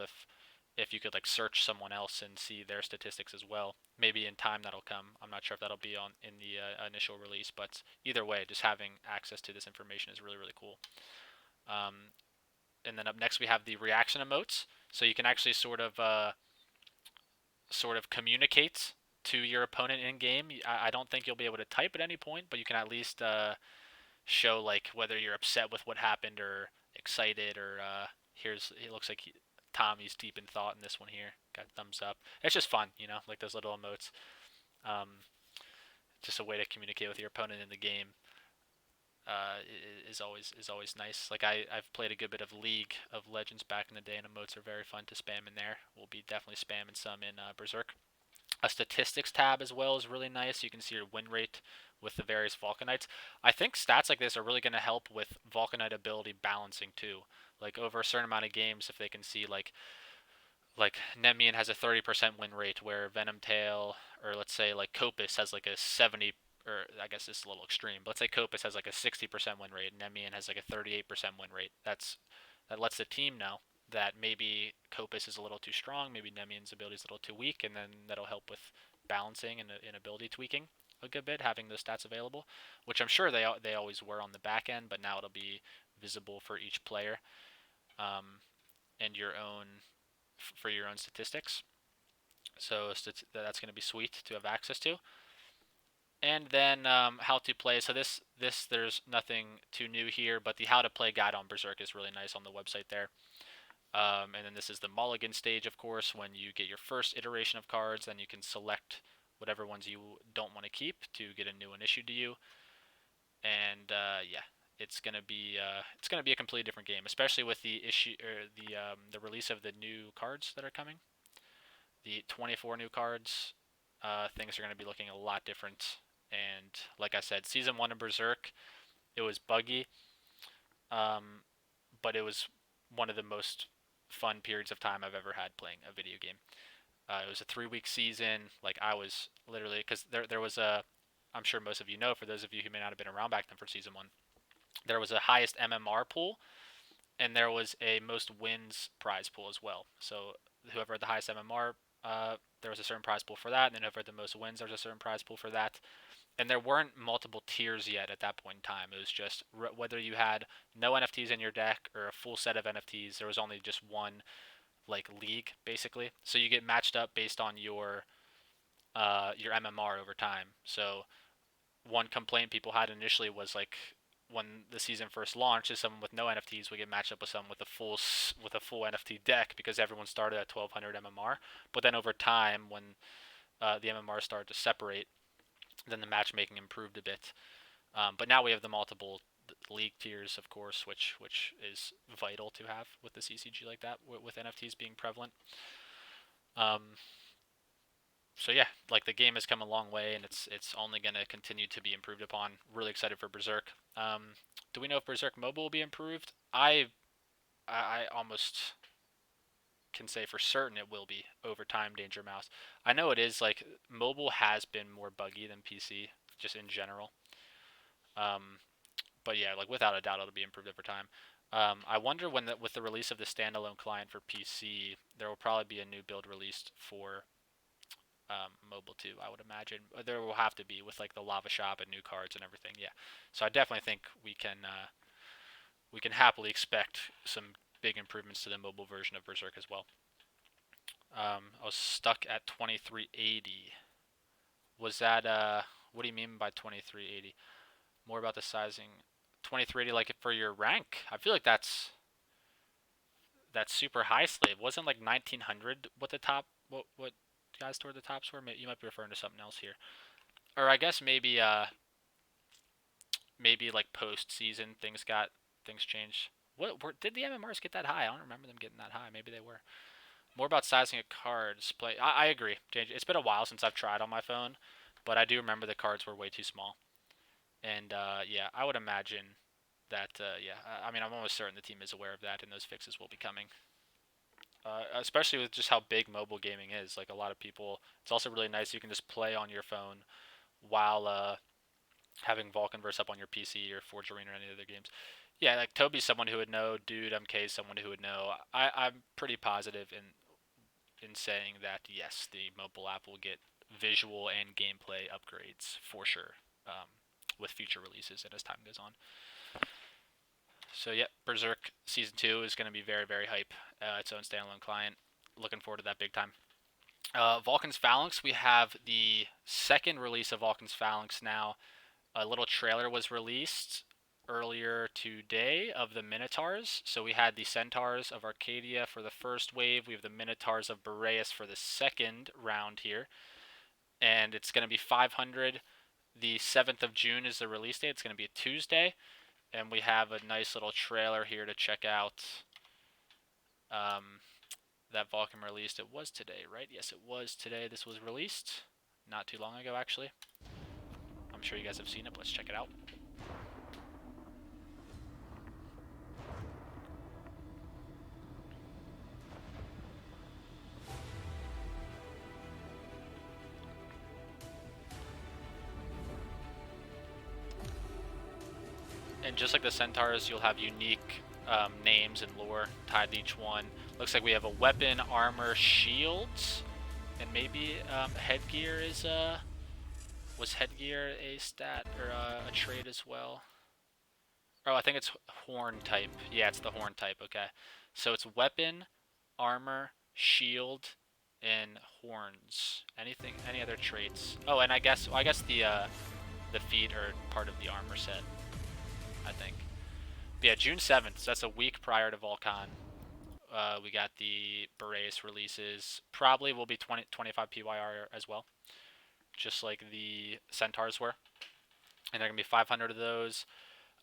if you could like search someone else and see their statistics as well. Maybe in time that'll come. I'm not sure if that'll be on in the initial release, but either way, just having access to this information is really really cool. And then up next we have the reaction emotes, so you can actually sort of communicate to your opponent in game. I don't think you'll be able to type at any point, but you can at least show like whether you're upset with what happened or excited, or it looks like Tommy's deep in thought in this one here. Got thumbs up. It's just fun, like those little emotes. Just a way to communicate with your opponent in the game. Is always nice. Like I've played a good bit of League of Legends back in the day, and emotes are very fun to spam in there. We'll be definitely spamming some in Berserk. A statistics tab as well is really nice. You can see your win rate with the various Vulcanites. I think stats like this are really going to help with Vulcanite ability balancing too. Like over a certain amount of games, if they can see like Nemean has a 30% win rate, where Venom Tail, or let's say like Copus has like a 70, or I guess this is a little extreme, but let's say Copus has like a 60% win rate, and Nemean has like a 38% win rate. That lets the team know that maybe Copus is a little too strong, maybe Nemian's ability is a little too weak, and then that'll help with balancing and ability tweaking a good bit, having those stats available, which I'm sure they always were on the back end, but now it'll be visible for each player, and your own for your own statistics. So that's going to be sweet to have access to. And then how to play. So this there's nothing too new here, but the how to play guide on Berserk is really nice on the website there. And then this is the mulligan stage, of course, when you get your first iteration of cards, then you can select whatever ones you don't want to keep to get a new one issued to you. And yeah, it's gonna be a completely different game, especially with the issue or the release of the new cards that are coming. The 24 new cards, things are gonna be looking a lot different. And like I said, season 1 of Berserk, it was buggy, but it was one of the most fun periods of time I've ever had playing a video game. It was a 3-week season. Like I was literally, because there was a, I'm sure most of you know, for those of you who may not have been around back then for season 1, there was a highest MMR pool, and there was a most wins prize pool as well. So whoever had the highest MMR, there was a certain prize pool for that, and then whoever had the most wins, there was a certain prize pool for that. And there weren't multiple tiers yet at that point in time. It was just whether you had no NFTs in your deck or a full set of NFTs. There was only just one like league basically. So you get matched up based on your MMR over time. So one complaint people had initially was like when the season first launched, is someone with no NFTs would get matched up with someone with a full NFT deck because everyone started at 1200 MMR. But then over time, when the MMR started to separate, then the matchmaking improved a bit. But now we have the multiple league tiers, of course, which is vital to have with the CCG like that, with NFTs being prevalent. So yeah, like the game has come a long way, and it's only going to continue to be improved upon. Really excited for Berserk. Do we know if Berserk Mobile will be improved? I almost can say for certain it will be over time, Danger Mouse. I know it is, like, mobile has been more buggy than PC, just in general. But yeah, like without a doubt it'll be improved over time. I wonder when with the release of the standalone client for PC, there will probably be a new build released for mobile too. I would imagine there will have to be with like the lava shop and new cards and everything. Yeah, so I definitely think we can happily expect some big improvements to the mobile version of Berserk as well. I was stuck at 2380. Was that what do you mean by 2380? More about the sizing. 2380, like for your rank. I feel like that's super high slave. Wasn't like 1900 what the top what guys toward the tops were? You might be referring to something else here. Or I guess maybe like post season things changed. Did the MMRs get that high? I don't remember them getting that high. Maybe they were. More about sizing of cards. I agree. It's been a while since I've tried on my phone, but I do remember the cards were way too small. And yeah, I would imagine that. Yeah, I mean, I'm almost certain the team is aware of that, and those fixes will be coming. Especially with just how big mobile gaming is. Like a lot of people, it's also really nice you can just play on your phone while having VulcanVerse up on your PC or Forge Arena or any other games. Yeah, like Toby's someone who would know. Dude, MK is someone who would know. I'm pretty positive in saying that yes, the mobile app will get visual and gameplay upgrades for sure, with future releases and as time goes on. So yeah, Berserk Season 2 is going to be very, very hype. Its own standalone client. Looking forward to that big time. Vulcan's Phalanx, we have the second release of Vulcan's Phalanx now. A little trailer was released earlier today of the Minotaurs. So we had the Centaurs of Arcadia for the first wave. We have the Minotaurs of Boreas for the second round here. And it's going to be 500. The 7th of June is the release date. It's going to be a Tuesday. And we have a nice little trailer here to check out that Vulcan released. It was today, right? Yes, it was today. This was released not too long ago, actually. I'm sure you guys have seen it, but let's check it out. And just like the Centaurs, you'll have unique names and lore tied to each one. Looks like we have a weapon, armor, shields, and maybe headgear is was headgear a stat or a trait as well? Oh, I think it's horn type. Yeah, it's the horn type. Okay, so it's weapon, armor, shield, and horns. Anything? Any other traits? Oh, and I guess the feet are part of the armor set. I think. But yeah, June 7th. So that's a week prior to Vulcan. We got the Boreas releases. Probably will be 25 PYR as well, just like the Centaurs were. And there are gonna be 500 of those.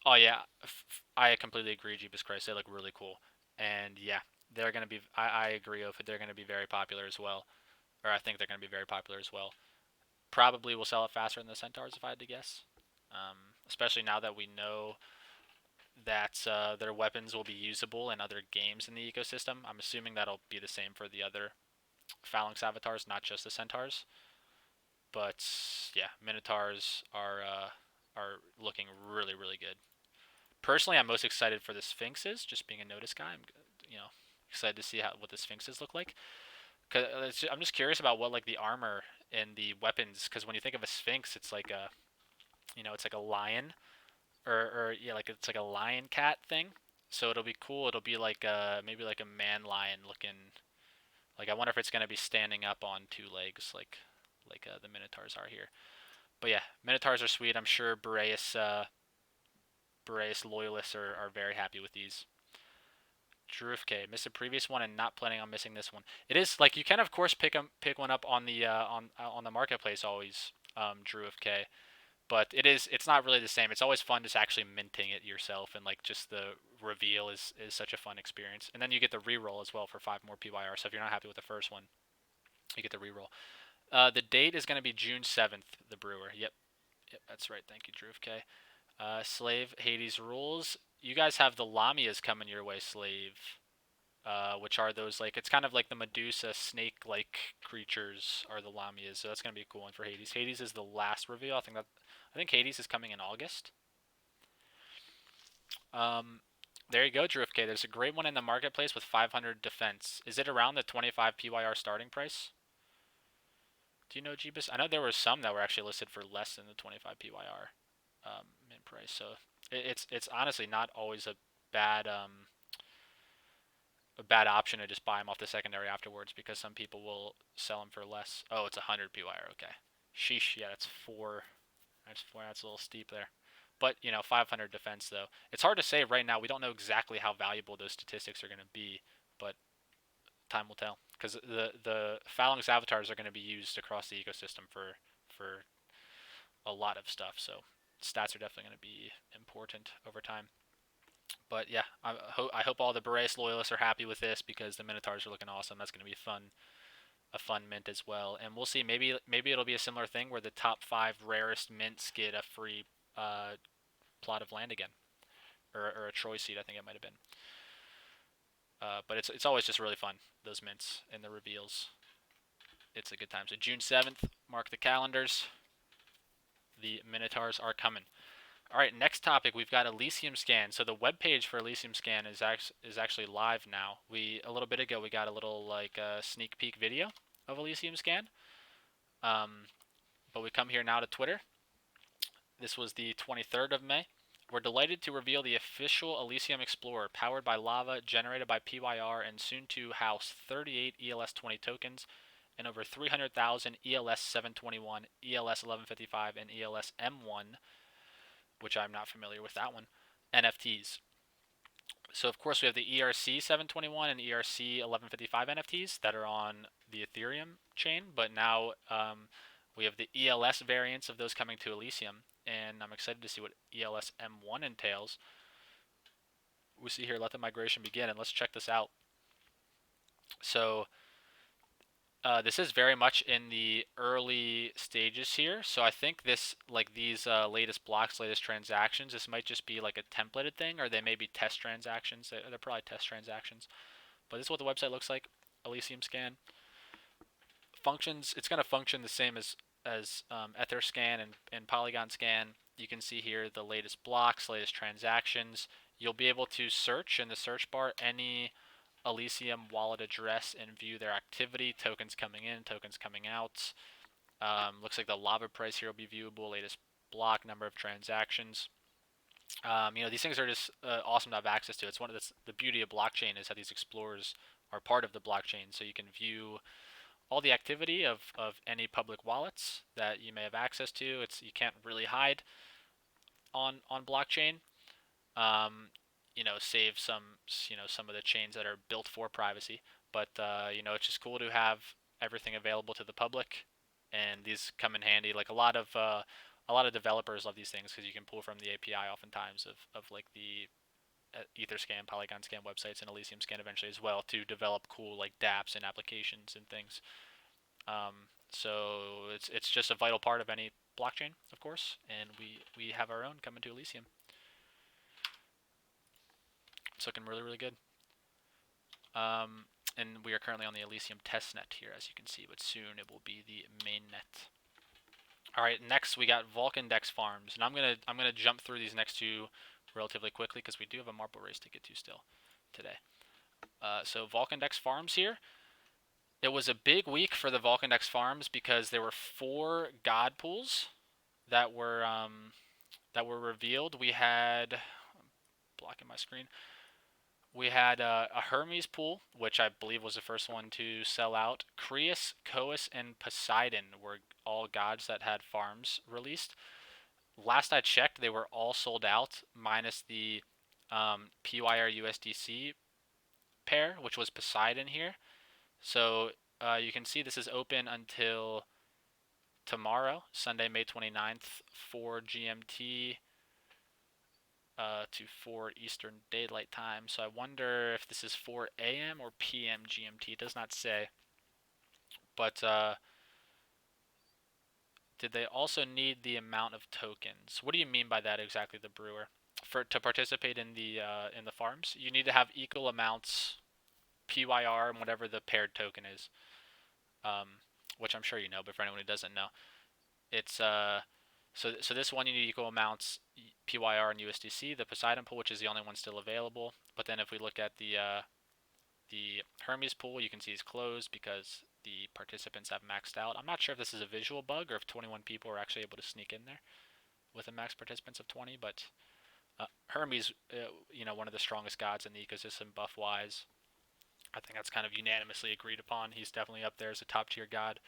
Oh yeah, I completely agree, Jeebus Christ. They look really cool, and yeah, they're gonna be. I agree with it. They're gonna be very popular as well, or I think they're gonna be very popular as well. Probably will sell it faster than the Centaurs if I had to guess. Especially now that we know that their weapons will be usable in other games in the ecosystem. I'm assuming that'll be the same for the other Phalanx avatars, not just the Centaurs. But yeah, Minotaurs are looking really really good. Personally, I'm most excited for the Sphinxes. Just being a Notice guy, I'm excited to see what the Sphinxes look like. Cause I'm just curious about what like the armor and the weapons. Because when you think of a Sphinx, it's like a it's like a lion or yeah, like it's like a lion cat thing. So it'll be cool. It'll be like maybe like a man lion looking. Like I wonder if it's gonna be standing up on two legs like the Minotaurs are here. But yeah, Minotaurs are sweet. I'm sure Boreas loyalists are very happy with these. Druf K missed the previous one and not planning on missing this one. It is like you can of course pick one up on the on the marketplace always, Druf K, but it's not really the same. It's always fun just actually minting it yourself, and like just the reveal is such a fun experience. And then you get the reroll as well for 5 more PYR. So if you're not happy with the first one, you get the reroll. The date is going to be June 7th. The brewer. Yep, that's right. Thank you, Druf K. Slave Hades rules. You guys have the Lamias coming your way, Slave. Which are those like it's kind of like the Medusa snake-like creatures are the Lamias, so that's gonna be a cool one for Hades. Hades is the last reveal. I think Hades is coming in August. There you go, Drift K. There's a great one in the marketplace with 500 defense. Is it around the 25 PYR starting price? Do you know, Jeebus? I know there were some that were actually listed for less than the 25 PYR mint price. So it's honestly not always bad a bad option to just buy them off the secondary afterwards because some people will sell them for less. Oh, it's 100 PYR. Okay. Sheesh. Yeah, that's four. That's four. That's a little steep there. But 500 defense though. It's hard to say right now. We don't know exactly how valuable those statistics are going to be, but time will tell. Because the Phalanx avatars are going to be used across the ecosystem for a lot of stuff. So stats are definitely going to be important over time. But yeah, I hope all the Boreas loyalists are happy with this because the Minotaurs are looking awesome. That's going to be a fun mint as well. And we'll see. Maybe it'll be a similar thing where the top 5 rarest mints get a free plot of land again, or a Troy seed. I think it might have been. But it's always just really fun, those mints and the reveals. It's a good time. So June 7th, mark the calendars. The Minotaurs are coming. All right, next topic, we've got Elysium Scan. So the web page for Elysium Scan is actually live now. A little bit ago we got a little like sneak peek video of Elysium Scan. But we come here now to Twitter. This was the 23rd of May. We're delighted to reveal the official Elysium Explorer, powered by lava, generated by PYR, and soon to house 38 ELS 20 tokens and over 300,000 ELS 721, ELS 1155, and ELS M1, which I'm not familiar with that one, NFTs. So of course we have the ERC 721 and ERC 1155 NFTs that are on the Ethereum chain, but now we have the ELS variants of those coming to Elysium, and I'm excited to see what ELS M1 entails. We see here, let the migration begin, and let's check this out. So this is very much in the early stages here, so I think this, like these latest blocks, latest transactions, this might just be like a templated thing, or they may be test transactions. They're probably test transactions. But this is what the website looks like. Elysium Scan functions. It's going to function the same as Etherscan and Polygon Scan. You can see here the latest blocks, latest transactions. you'll be able to search in the search bar any Elysium wallet address and view their activity, tokens coming in, tokens coming out. Looks like the lava price here will be viewable, latest block, number of transactions. These things are just awesome to have access to. It's one of the beauty of blockchain is how these explorers are part of the blockchain, so you can view all the activity of any public wallets that you may have access to. You can't really hide on blockchain. Save some of the chains that are built for privacy. But it's just cool to have everything available to the public, and these come in handy. Like a lot of developers love these things because you can pull from the API oftentimes of like the Etherscan, Polygon Scan websites, and Elysium Scan eventually as well to develop cool like dApps and applications and things. So it's just a vital part of any blockchain, of course, and we have our own coming to Elysium. It's looking really, really good. And we are currently on the Elysium testnet here, as you can see, but soon it will be the mainnet. All right, next we got Vulcan Dex Farms, and I'm gonna jump through these next two relatively quickly because we do have a marble race to get to still today. So Vulcan Dex Farms here. It was a big week for the Vulcan Dex Farms because there were 4 god pools that were revealed. We had, I'm blocking my screen. We had a Hermes pool, which I believe was the first one to sell out. Creus, Coeus, and Poseidon were all gods that had farms released. Last I checked, they were all sold out, minus the PYR USDC pair, which was Poseidon here. So you can see this is open until tomorrow, Sunday, May 29th, 4 GMT to 4 Eastern Daylight Time. So I wonder if this is 4 a.m. or p.m. GMT. It does not say. But did they also need the amount of tokens? What do you mean by that exactly, the brewer? To participate in the farms, you need to have equal amounts PYR and whatever the paired token is, which I'm sure you know. But for anyone who doesn't know, it's so this one you need equal amounts PYR and USDC. The Poseidon pool, which is the only one still available. But then if we look at the Hermes pool, you can see it's closed because the participants have maxed out. I'm not sure if this is a visual bug or if 21 people are actually able to sneak in there with a max participants of 20. But Hermes, one of the strongest gods in the ecosystem buff-wise. I think that's kind of unanimously agreed upon. He's definitely up there as a top-tier god.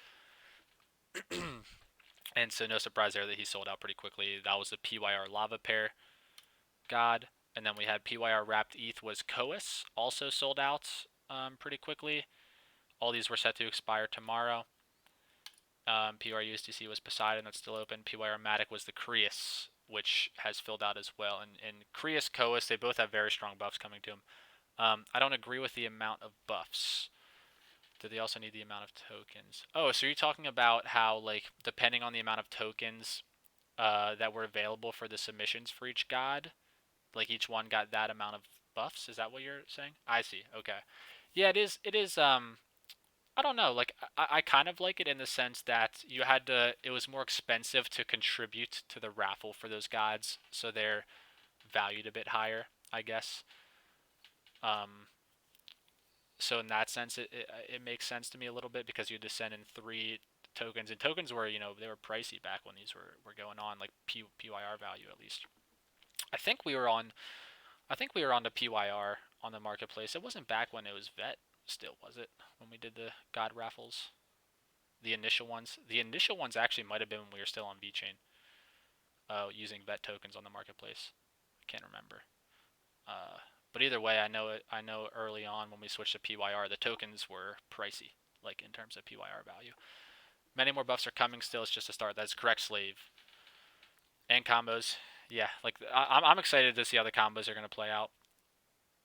And so no surprise there that he sold out pretty quickly. That was the PYR Lava Pair god. And then we had PYR Wrapped ETH was Coeus, also sold out pretty quickly. All these were set to expire tomorrow. PYR USDC was Poseidon, that's still open. PYR Matic was the Creus, which has filled out as well. And Creus, Coeus, they both have very strong buffs coming to them. I don't agree with the amount of buffs. Do they also need the amount of tokens? Oh, so you're talking about how, like, depending on the amount of tokens that were available for the submissions for each god, like each one got that amount of buffs? Is that what you're saying? I see. Okay. Yeah, it is. I don't know. Like, I kind of like it in the sense that it was more expensive to contribute to the raffle for those gods, so they're valued a bit higher, I guess. So in that sense, it makes sense to me a little bit because you had to send in 3 tokens, and tokens were, they were pricey back when these were going on, like PYR value at least. I think we were on the PYR on the marketplace. It wasn't back when it was vet still, was it? When we did the god raffles, the initial ones. The initial ones actually might have been when we were still on VeChain, using vet tokens on the marketplace. I can't remember. But either way, I know early on when we switched to PYR, the tokens were pricey, like in terms of PYR value. Many more buffs are coming still. It's just a start. That's correct, Slave. And combos. Yeah, like I'm excited to see how the combos are going to play out.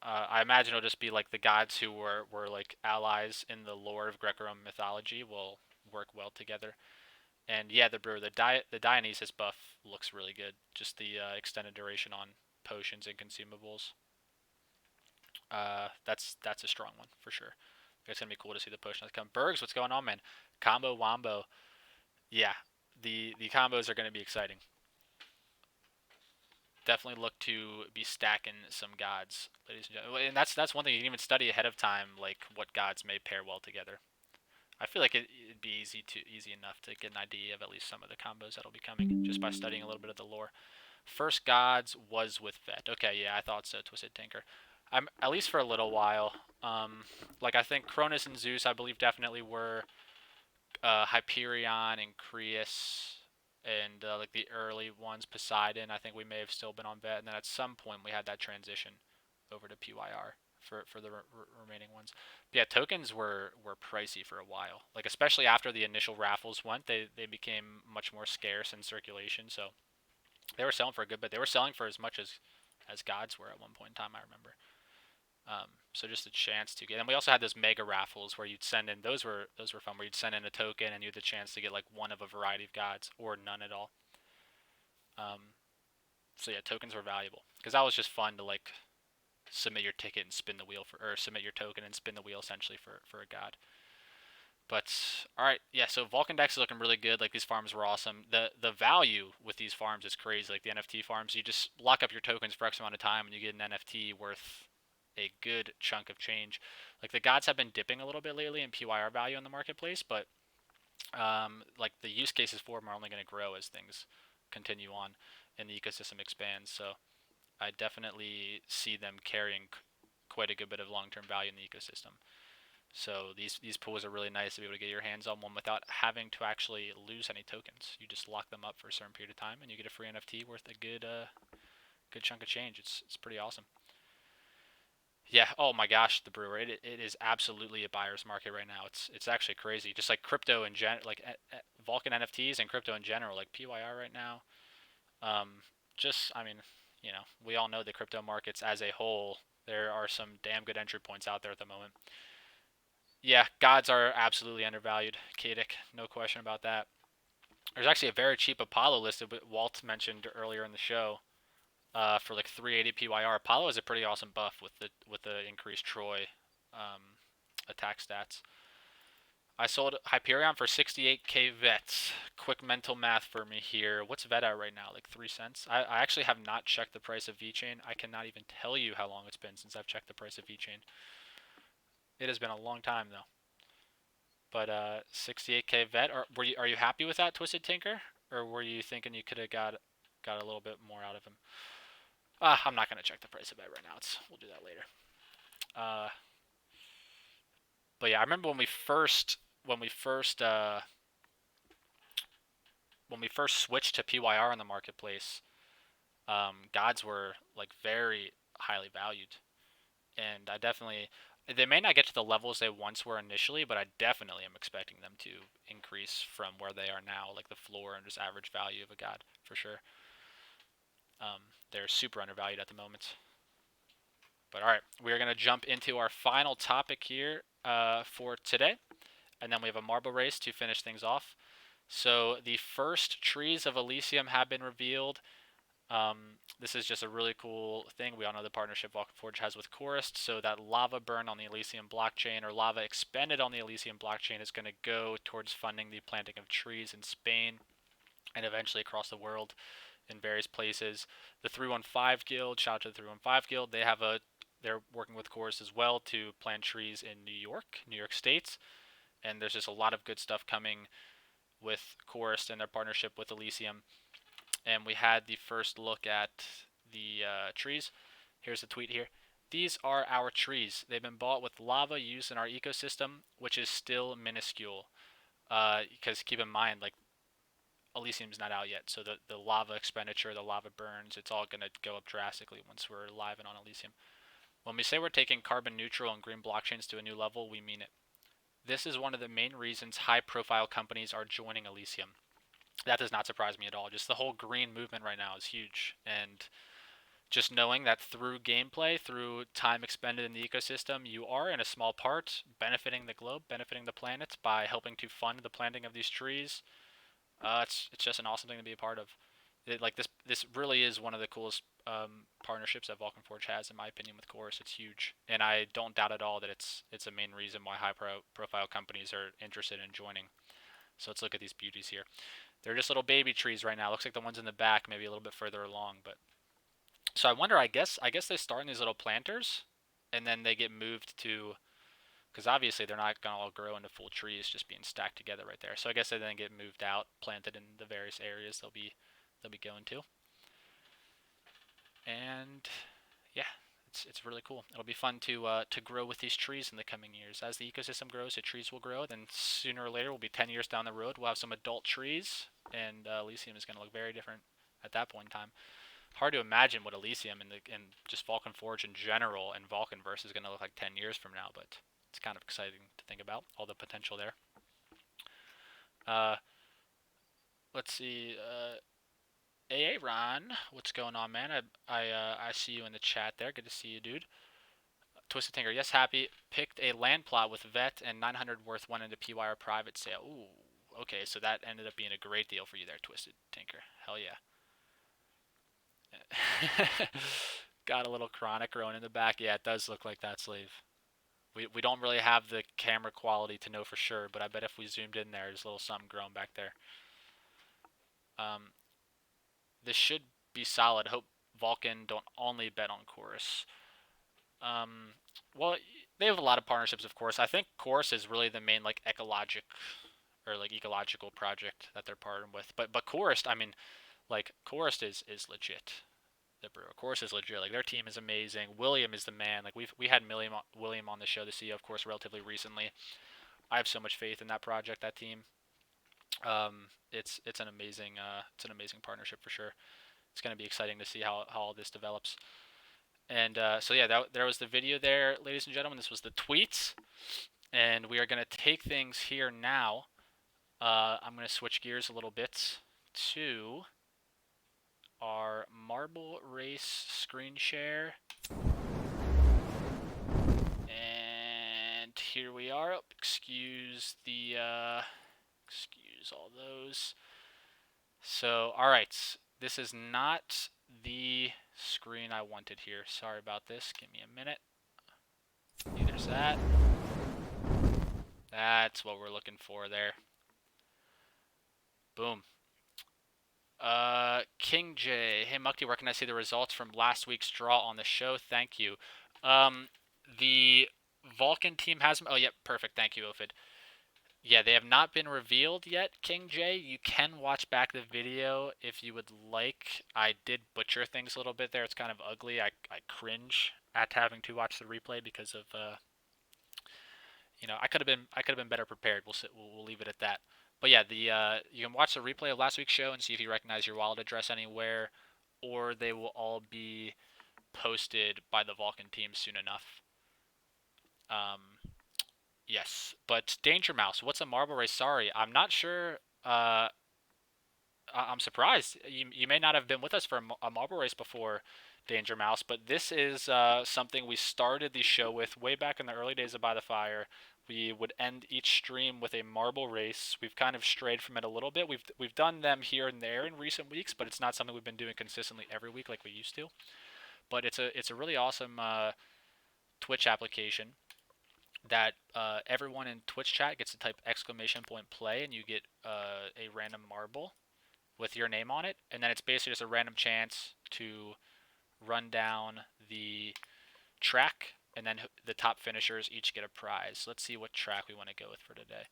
I imagine it'll just be like the gods who were like allies in the lore of Greco-Roman mythology will work well together. And yeah, the Dionysus buff looks really good. Just the extended duration on potions and consumables. That's a strong one for sure. It's gonna be cool to see the potions come. Bergs, what's going on, man? Combo Wombo. Yeah, the combos are gonna be exciting. definitely look to be stacking some gods, ladies and gentlemen. And that's one thing you can even study ahead of time, like what gods may pair well together. I feel like it'd be easy enough to get an idea of at least some of the combos that'll be coming just by studying a little bit of the lore. First gods was with Vet. Okay, yeah, I thought so. Twisted Tinker. I'm at least for a little while. Like I think Cronus and Zeus, I believe definitely were. Hyperion and Creus, and like the early ones, Poseidon. I think we may have still been on Vet, and then at some point we had that transition over to PYR for the remaining ones. But yeah, tokens were pricey for a while. Like especially after the initial raffles went, they became much more scarce in circulation. So they were selling for a good bit. They were selling for as much as gods were at one point in time. I remember. So just a chance to get, and we also had those mega raffles where you'd send in. Those were fun. Where you'd send in a token and you had the chance to get like one of a variety of gods or none at all. So yeah, tokens were valuable because that was just fun to like submit your ticket and spin the wheel or submit your token and spin the wheel essentially for a god. But all right, yeah. So Vulcan decks is looking really good. Like these farms were awesome. The value with these farms is crazy. Like the NFT farms, you just lock up your tokens for X amount of time and you get an NFT worth a good chunk of change. Like the gods have been dipping a little bit lately in PYR value in the marketplace, but like the use cases for them are only going to grow as things continue on and the ecosystem expands. So I definitely see them carrying quite a good bit of long-term value in the ecosystem. So these pools are really nice to be able to get your hands on one without having to actually lose any tokens. You just lock them up for a certain period of time, and you get a free NFT worth a good chunk of change. It's pretty awesome. Yeah. Oh my gosh, the brewer. It is absolutely a buyer's market right now. It's actually crazy. Just like crypto in like Vulcan NFTs and crypto in general, like PYR right now. Just I mean, we all know the crypto markets as a whole. There are some damn good entry points out there at the moment. Yeah, gods are absolutely undervalued. Kadic, no question about that. There's actually a very cheap Apollo listed, but Walt mentioned earlier in the show, for like 380 PYR. Apollo is a pretty awesome buff with the increased Troy attack stats. I sold Hyperion for 68k vets. Quick mental math for me here. What's vet at right now? Like 3 cents? I actually have not checked the price of VeChain. I cannot even tell you how long it's been since I've checked the price of VeChain. It has been a long time though. But 68k vet. Are you happy with that, Twisted Tinker? Or were you thinking you could have got a little bit more out of him? I'm not gonna check the price of vet right now. We'll do that later. Uh, but yeah, I remember when we first switched to PYR in the marketplace, gods were like very highly valued, and they may not get to the levels they once were initially, but I definitely am expecting them to increase from where they are now, like the floor and just average value of a god for sure. They're super undervalued at the moment. But all right, we are going to jump into our final topic here for today, and then we have a marble race to finish things off. So the first trees of Elysium have been revealed. This is just a really cool thing. We all know the partnership Vulcan Forge has with Chorus. So that lava burn on the Elysium blockchain, or lava expended on the Elysium blockchain, is going to go towards funding the planting of trees in Spain and eventually across the world in various places. The 315 Guild, shout out to the 315 Guild, they're working with Chorus as well to plant trees in New York State, and there's just a lot of good stuff coming with Chorus and their partnership with Elysium. And we had the first look at the trees. Here's the tweet here. These are our trees. They've been bought with lava used in our ecosystem, which is still minuscule. Because keep in mind, like, Elysium's not out yet, so the lava expenditure, the lava burns, it's all going to go up drastically once we're live and on Elysium. When we say we're taking carbon neutral and green blockchains to a new level, we mean it. This is one of the main reasons high-profile companies are joining Elysium. That does not surprise me at all. Just the whole green movement right now is huge, and just knowing that through gameplay, through time expended in the ecosystem, you are in a small part benefiting the globe, benefiting the planet by helping to fund the planting of these trees. It's just an awesome thing to be a part of. This really is one of the coolest partnerships that Vulcan Forge has, in my opinion, with Chorus. It's huge, and I don't doubt at all that it's a main reason why high-profile companies are interested in joining. So let's look at these beauties here. They're just little baby trees right now. Looks like the ones in the back maybe a little bit further along, but So I wonder. I guess they start in these little planters, and then they get moved to, because obviously they're not gonna all grow into full trees just being stacked together right there. So I guess they then get moved out, planted in the various areas they'll be going to. And yeah, it's really cool. It'll be fun to grow with these trees in the coming years. As the ecosystem grows, the trees will grow. Then sooner or later, we'll be 10 years down the road. We'll have some adult trees, and Elysium is going to look very different at that point in time. Hard to imagine what Elysium and just Vulcan Forge in general and VulcanVerse is going to look like 10 years from now. But it's kind of exciting to think about all the potential there. Uh, let's see. AA Ron, what's going on, man? I see you in the chat there. Good to see you, dude. Twisted Tinker, yes, happy. Picked a land plot with vet and 900 worth went into PYR private sale. Ooh, okay, so that ended up being a great deal for you there, Twisted Tinker. Hell yeah. Got a little chronic growing in the back. Yeah, it does look like that sleeve. We don't really have the camera quality to know for sure, but I bet if we zoomed in there, there's a little something growing back there. This should be solid. Hope Vulcan don't only bet on Chorus. Well, they have a lot of partnerships, of course. I think Chorus is really the main like ecological project that they're partnered with. But Chorus, I mean, like Chorus is legit. The brewer, Chorus is legit. Like their team is amazing. William is the man. Like we had William on the show, the CEO, of course, relatively recently. I have so much faith in that project, that team. It's an amazing partnership for sure. It's going to be exciting to see how all this develops. And so yeah, there was the video there, ladies and gentlemen. This was the tweets, and we are going to take things here now. I'm going to switch gears a little bit to our marble race screen share. And here we are. Excuse all those. So, all right. This is not the screen I wanted here. Sorry about this. Give me a minute. There's that. That's what we're looking for there. Boom. King J. Hey, Mukti, where can I see the results from last week's draw on the show? Thank you. The Vulcan team has... Oh, yep, perfect. Thank you, Ophid. Yeah, they have not been revealed yet, King J. You can watch back the video if you would like. I did butcher things a little bit there. It's kind of ugly. I cringe at having to watch the replay because of I could have been better prepared. We'll leave it at that. But yeah, you can watch the replay of last week's show and see if you recognize your wallet address anywhere, or they will all be posted by the Vulcan team soon enough. Yes, but Danger Mouse, what's a marble race? Sorry, I'm not sure. I'm surprised. You may not have been with us for a marble race before, Danger Mouse, but this is something we started the show with way back in the early days of By the Fire. We would end each stream with a marble race. We've kind of strayed from it a little bit. We've done them here and there in recent weeks, but it's not something we've been doing consistently every week like we used to. But it's a really awesome Twitch application that everyone in Twitch chat gets to type !play, and you get a random marble with your name on it, and then it's basically just a random chance to run down the track, and then the top finishers each get a prize. Let's see what track we want to go with for today.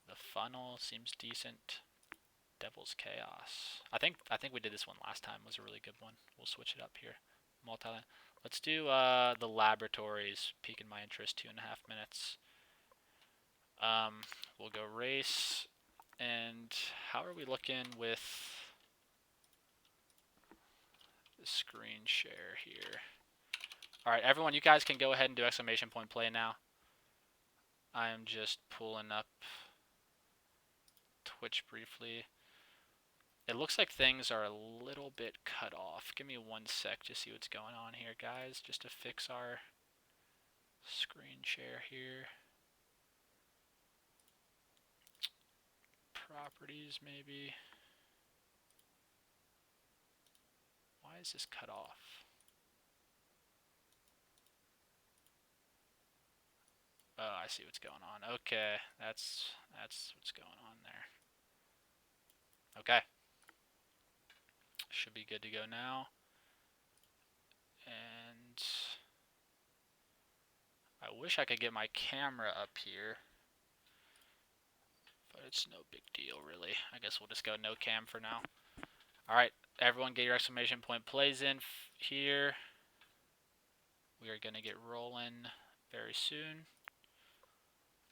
The funnel seems decent. Devil's Chaos. I think we did this one last time. It was a really good one. We'll switch it up here. Multi-land. Let's do the laboratories. Piquing my interest. 2.5 minutes. We'll go race. And how are we looking with the screen share here? All right, everyone, you guys can go ahead and do ! Play now. I am just pulling up Twitch briefly. It looks like things are a little bit cut off. Give me 1 sec to see what's going on here, guys, just to fix our screen share here. Properties, maybe. Why is this cut off? Oh, I see what's going on. Okay, that's what's going on there. Okay. Should be good to go now. I wish I could get my camera up here, but it's no big deal, really. I guess we'll just go no cam for now. All right, everyone get your exclamation point plays in here. We are going to get rolling very soon.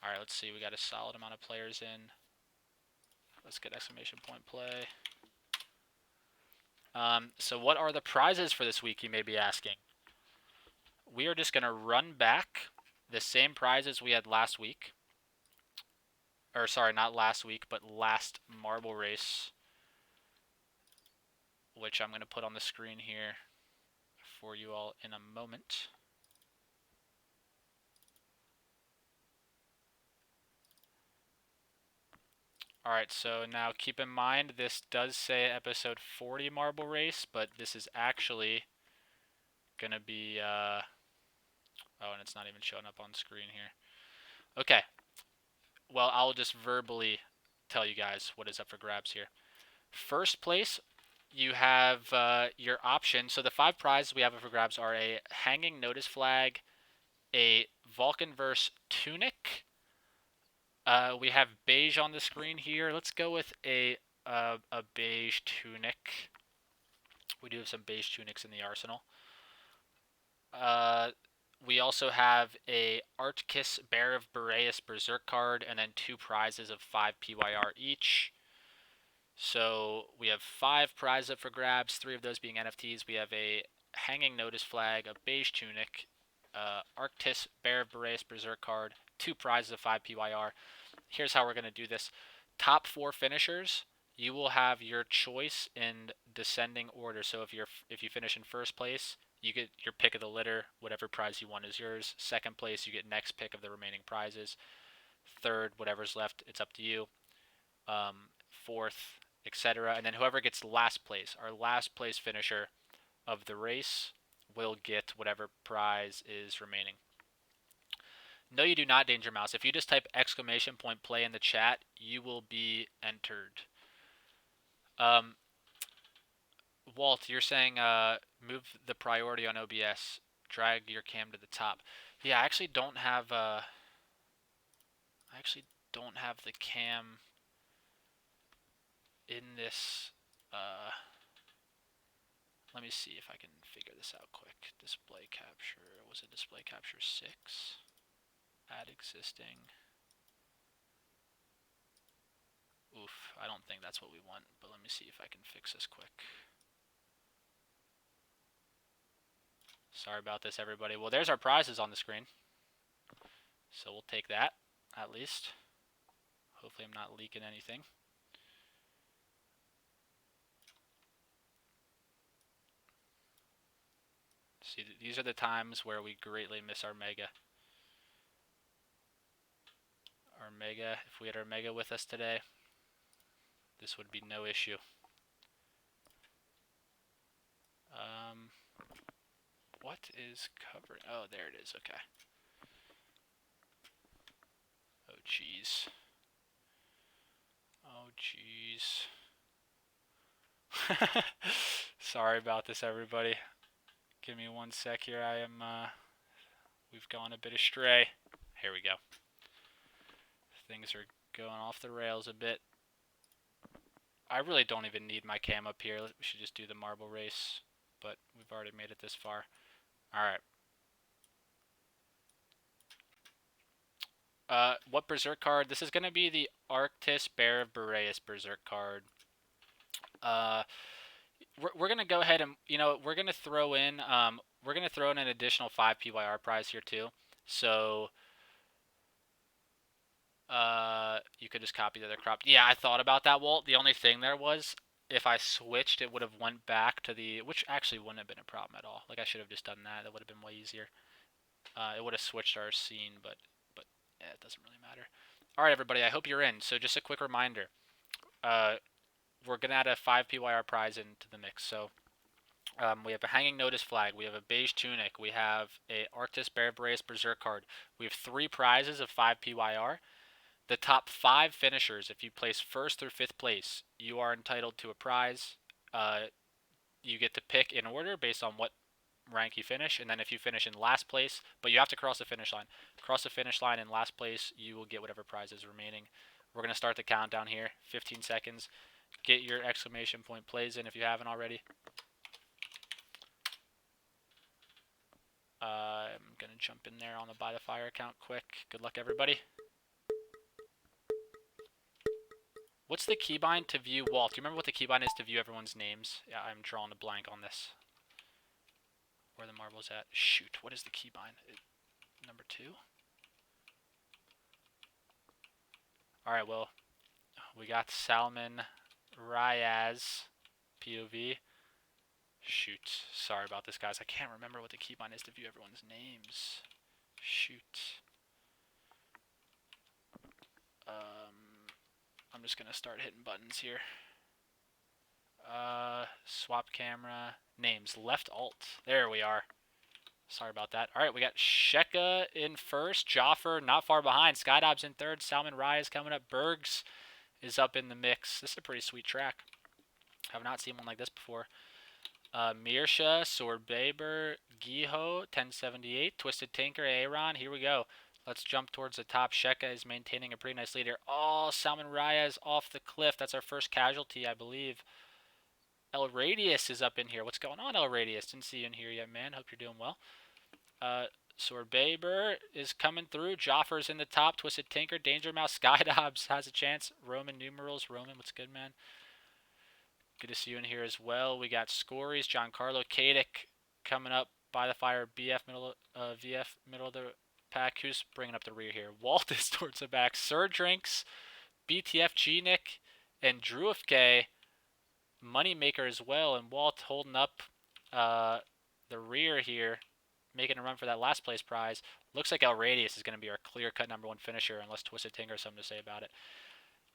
All right, let's see. We got a solid amount of players in. Let's get exclamation point play. So what are the prizes for this week, you may be asking? We are just going to run back the same prizes we had last week. Or sorry, not last week, but last marble race, which I'm going to put on the screen here for you all in a moment. Alright, so now keep in mind this does say episode 40 marble race, but this is actually going to be, oh, and it's not even showing up on screen here. Okay, well, I'll just verbally tell you guys what is up for grabs here. First place, you have your option. So the 5 prizes we have up for grabs are a hanging notice flag, a VulcanVerse tunic. We have beige on the screen here. Let's go with a beige tunic. We do have some beige tunics in the arsenal. We also have a Arctis Bear of Boreas Berserk card, and then 2 prizes of 5 PYR each. So we have 5 prizes up for grabs, 3 of those being NFTs. We have a hanging notice flag, a beige tunic, Arctis Bear of Boreas Berserk card, 2 prizes of 5 PYR. Here's how we're going to do this. Top 4 finishers, you will have your choice in descending order. So if you finish in first place, you get your pick of the litter. Whatever prize you want is yours. Second place, you get next pick of the remaining prizes. Third, whatever's left, it's up to you. Fourth, etc. And then whoever gets last place, our last place finisher of the race, will get whatever prize is remaining. No, you do not, Danger Mouse. If you just type exclamation point play in the chat, you will be entered. Walt, you're saying move the priority on OBS, drag your cam to the top. Yeah, I actually don't have the cam in this. Let me see if I can figure this out quick. Display capture, was it display capture 6? Add existing. Oof, I don't think that's what we want, but let me see if I can fix this quick. Sorry about this, everybody. Well, there's our prizes on the screen. So we'll take that, at least. Hopefully I'm not leaking anything. See, these are the times where we greatly miss our Mega. Our Mega, if we had our Mega with us today, this would be no issue. What is covering? Oh, there it is. Okay. Oh, jeez. Oh, jeez. Sorry about this, everybody. Give me one sec here. We've gone a bit astray. Here we go. Things are going off the rails a bit. I really don't even need my cam up here. We should just do the marble race, but we've already made it this far. Alright. What Berserk card? This is going to be the Arctis Bear of Boreas Berserk card. We're going to go ahead and, we're going to throw in an additional 5 PYR prize here too. So you could just copy the other crop. Yeah, I thought about that, Walt. The only thing there was, if I switched, it would have went back to which actually wouldn't have been a problem at all. Like, I should have just done that. That would have been way easier. It would have switched our scene, but yeah, it doesn't really matter. All right, everybody, I hope you're in. So just a quick reminder. We're going to add a 5 PYR prize into the mix. So we have a hanging notice flag. We have a beige tunic. We have a Arctis Bear Boreas Berserk card. We have 3 prizes of 5 PYR. The top 5 finishers, if you place 1st through 5th place, you are entitled to a prize. You get to pick in order based on what rank you finish, and then if you finish in last place, but you have to cross the finish line. Cross the finish line in last place, you will get whatever prize is remaining. We're going to start the countdown here. 15 seconds. Get your exclamation point plays in if you haven't already. I'm going to jump in there on the By the Fire account quick. Good luck, everybody. What's the keybind to view Walt? Do you remember what the keybind is to view everyone's names? Yeah, I'm drawing a blank on this. Where the marble's at? Shoot, what is the keybind? Number 2? Alright, well, we got Salman Ryaz POV. Shoot, sorry about this, guys. I can't remember what the keybind is to view everyone's names. Shoot. I'm just gonna start hitting buttons here. Swap camera. Names. Left alt. There we are. Sorry about that. Alright, we got Sheka in first. Joffer not far behind. Skydob's in third. Salman Rye is coming up. Bergs is up in the mix. This is a pretty sweet track. I've not seen one like this before. Mirsha, Sorbaber, Giho, 1078, Twisted Tinker, Aaron. Here we go. Let's jump towards the top. Sheka is maintaining a pretty nice lead here. Oh, Salman Raya is off the cliff. That's our first casualty, I believe. El Radius is up in here. What's going on, El Radius? Didn't see you in here yet, man. Hope you're doing well. Sorbaber is coming through. Joffer's in the top. Twisted Tinker, Danger Mouse, Skydobs has a chance. Roman numerals. Roman, what's good, man? Good to see you in here as well. We got Scories, Giancarlo Kadic coming up. By the Fire, VF middle of the pack. Who's bringing up the rear here? Walt is towards the back. Sir Drinks, BTF G-Nick, and Druifke, Moneymaker as well. And Walt holding up the rear here, making a run for that last place prize. Looks like El Radius is going to be our clear-cut #1 finisher, unless Twisted Tinker has something to say about it.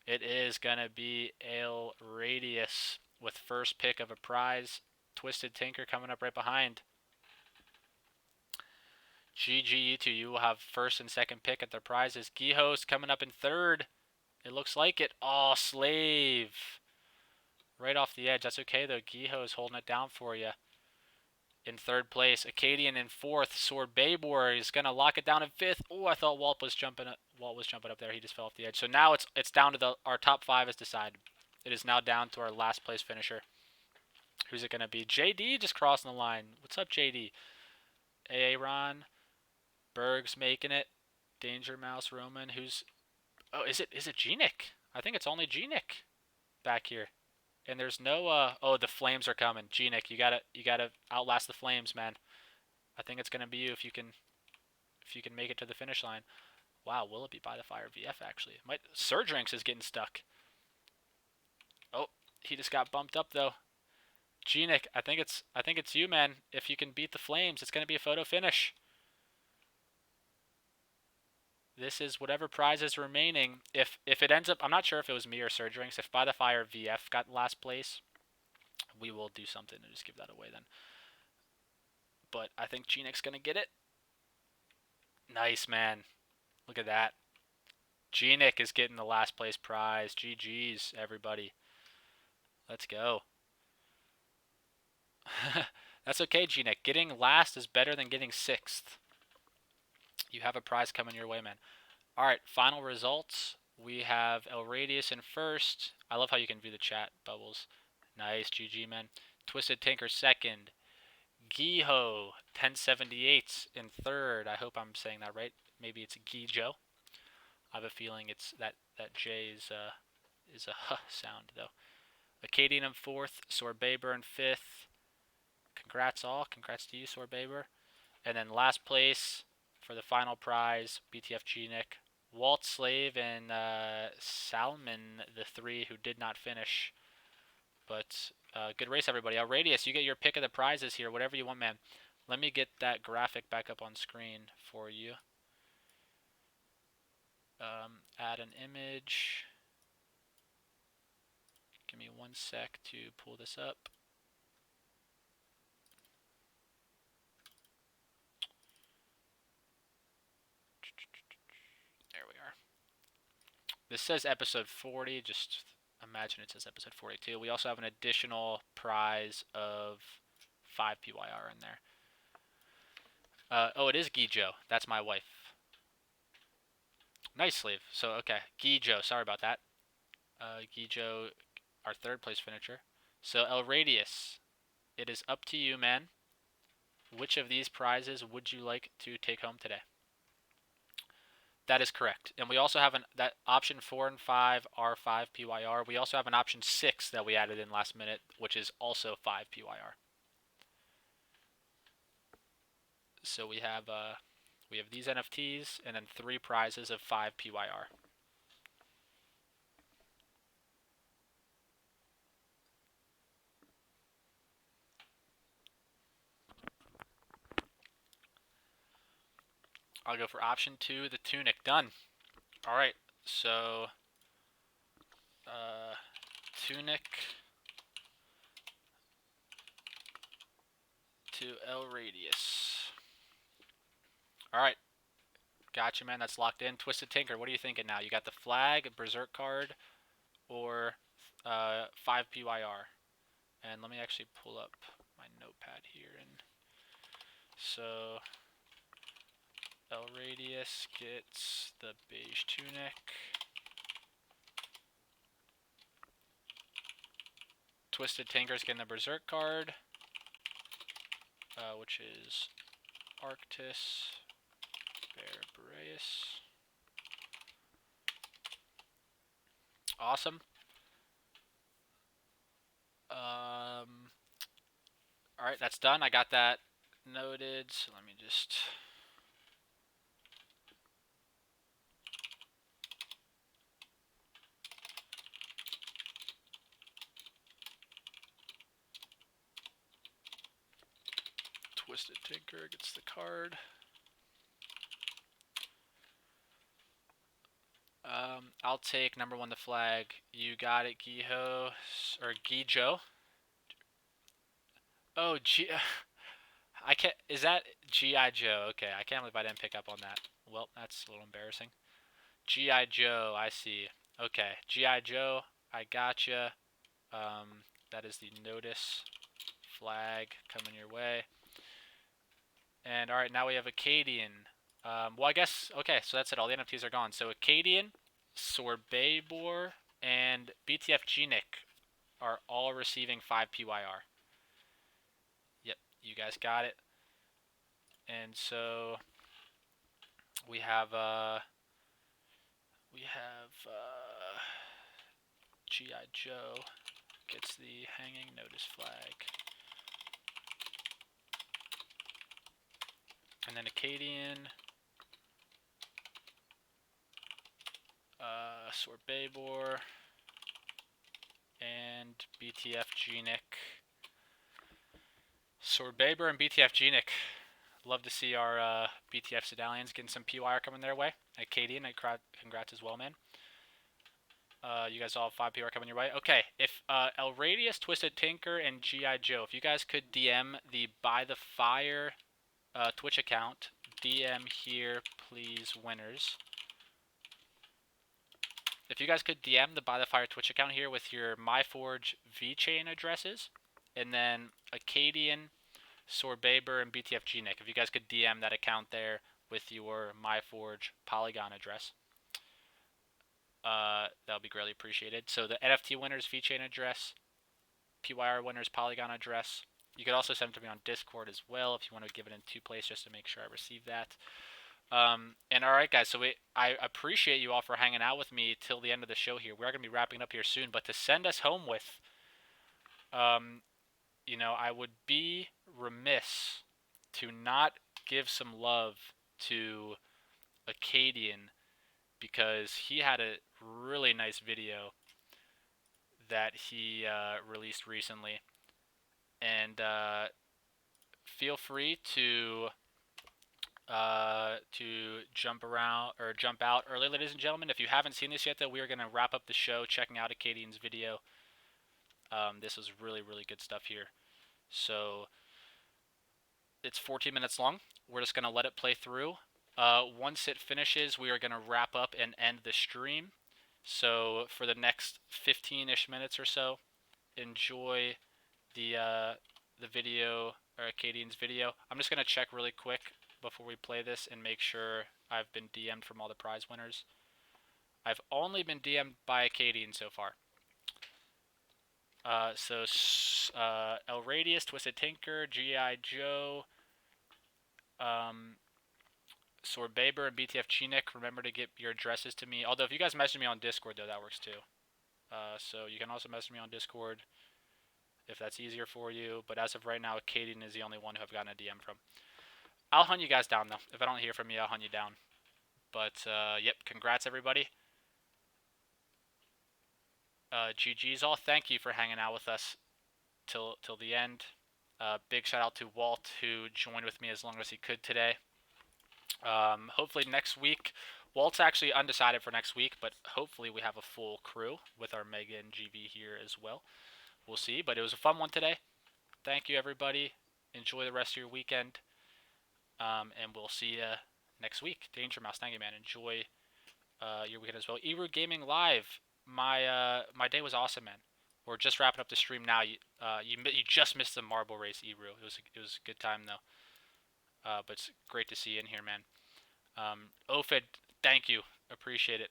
It is going to be El Radius with first pick of a prize. Twisted Tinker coming up right behind. GG, you two. You will have first and second pick at their prizes. Giho's coming up in third. It looks like it. Oh, Slave. Right off the edge. That's okay, though. Giho is holding it down for you. In third place. Acadian in fourth. Sorbabor is going to lock it down in fifth. Oh, I thought Walt was jumping up there. He just fell off the edge. So now it's down to our top 5 is decided. It is now down to our last place finisher. Who's it going to be? JD just crossing the line. What's up, JD? Aaron. Berg's making it. Danger Mouse, Roman. Who's... Oh, is it G-Nick? I think it's only G-Nick back here. And there's no... Oh, the flames are coming. G-Nick, you gotta outlast the flames, man. I think it's going to be you if you can make it to the finish line. Wow, will it be By the Fire VF, actually? Sir Drinks is getting stuck. Oh, he just got bumped up, though. G-Nick, I think it's you, man. If you can beat the flames, it's going to be a photo finish. This is whatever prize is remaining. If it ends up, I'm not sure if it was me or Sir Drinks. If By the Fire VF got last place, we will do something to just give that away then. But I think G-Nick's going to get it. Nice, man. Look at that. G-Nick is getting the last place prize. GG's, everybody. Let's go. That's okay, G-Nick. Getting last is better than getting 6th. You have a prize coming your way, man. Alright, final results. We have El Radius in first. I love how you can view the chat bubbles. Nice, GG, man. Twisted Tinker second. Giho, 1078 in third. I hope I'm saying that right. Maybe it's Gijo. I have a feeling it's that J is a huh sound, though. Acadian in fourth. Sorbaber in fifth. Congrats all. Congrats to you, Sorbaber. And then last place for the final prize, BTF G-Nick, Walt Slave, and Salman, the 3 who did not finish. But good race, everybody. Radius, you get your pick of the prizes here, whatever you want, man. Let me get that graphic back up on screen for you. Add an image. Give me 1 sec to pull this up. There we are. This says episode 40. Just imagine it says episode 42. We also have an additional prize of 5 PYR in there. Oh, it is Gijo. That's my wife. Nice sleeve. So, okay. Gijo. Sorry about that. Gijo, our third place finisher. So, El Radius, it is up to you, man. Which of these prizes would you like to take home today? That is correct. And we also have that option 4 and 5 are 5 PYR. We also have an option 6 that we added in last minute, which is also 5 PYR. So we have these NFTs and then 3 prizes of 5 PYR. I'll go for option 2, the tunic. Done. All right. So tunic to L Radius. All right. Gotcha, man. That's locked in. Twisted Tinker, what are you thinking now? You got the flag, Berserk card, or 5 PYR? And let me actually pull up my notepad here. And so L Radius gets the beige tunic. Twisted Tinker's getting the Berserk card, which is Arctis Bear Boreas. Awesome. Alright, that's done. I got that noted. So let me just... Twisted Tinker gets the card. I'll take number 1, the flag. You got it, Giho, or Gijo. Oh, I can't. Is that G.I. Joe? Okay, I can't believe I didn't pick up on that. Well, that's a little embarrassing. G.I. Joe, I see. Okay, G.I. Joe, I gotcha. That is the notice flag coming your way. And alright, now we have Acadian. Well, I guess, okay, so that's it. All the NFTs are gone. So Acadian, Sorbet-Bor, and BTF Genic are all receiving 5 PYR. Yep, you guys got it. And so we have G.I. Joe gets the hanging notice flag. And then Acadian, Sorbet-Bor, and BTF Genic. Sorbet-Bor and BTF Genic. Love to see our BTF Sedalians getting some PYR coming their way. Acadian, congrats as well, man. You guys all have 5 PYR coming your way. Okay, if El Radius, Twisted Tinker, and G.I. Joe, if you guys could DM the By the Fire Twitch account, DM here, please, winners. If you guys could DM the By the Fire Twitch account here with your MyForge VChain addresses, and then Acadian, Sorbet-Bor, and BTF Genic. If you guys could DM that account there with your MyForge Polygon address, that would be greatly appreciated. So the NFT winners VChain address, PYR winners Polygon address. You could also send it to me on Discord as well if you want to give it in 2 places just to make sure I receive that. And alright guys, so I appreciate you all for hanging out with me till the end of the show here. We're going to be wrapping up here soon, but to send us home with, you know, I would be remiss to not give some love to Acadian, because he had a really nice video that he released recently. And feel free to jump out early, ladies and gentlemen. If you haven't seen this yet, though, we are going to wrap up the show checking out Acadian's video. This was really, really good stuff here. So it's 14 minutes long. We're just going to let it play through. Once it finishes, we are going to wrap up and end the stream. So for the next 15-ish minutes or so, enjoy the video, or Acadian's video. I'm just going to check really quick before we play this and make sure I've been DM'd from all the prize winners. I've only been DM'd by Acadian so far. El Radius, Twisted Tinker, G.I. Joe, Sorbaber, and BTF Chinik. Remember to get your addresses to me. Although if you guys message me on Discord, though, that works too. So you can also message me on Discord if that's easier for you. But as of right now, Acadian is the only one who I've gotten a DM from. I'll hunt you guys down, though. If I don't hear from you, I'll hunt you down. But, yep, congrats, everybody. GG's all. Thank you for hanging out with us till the end. Big shout out to Walt, who joined with me as long as he could today. Hopefully next week, Walt's actually undecided for next week, but hopefully we have a full crew with our Mega and GV here as well. We'll see, but it was a fun one today. Thank you, everybody. Enjoy the rest of your weekend, and we'll see you next week. Danger Mouse, thank you, man. Enjoy your weekend as well. Eru Gaming Live, my day was awesome, man. We're just wrapping up the stream now. You just missed the marble race, Eru. It was a good time though. But it's great to see you in here, man. Ophid, thank you, appreciate it.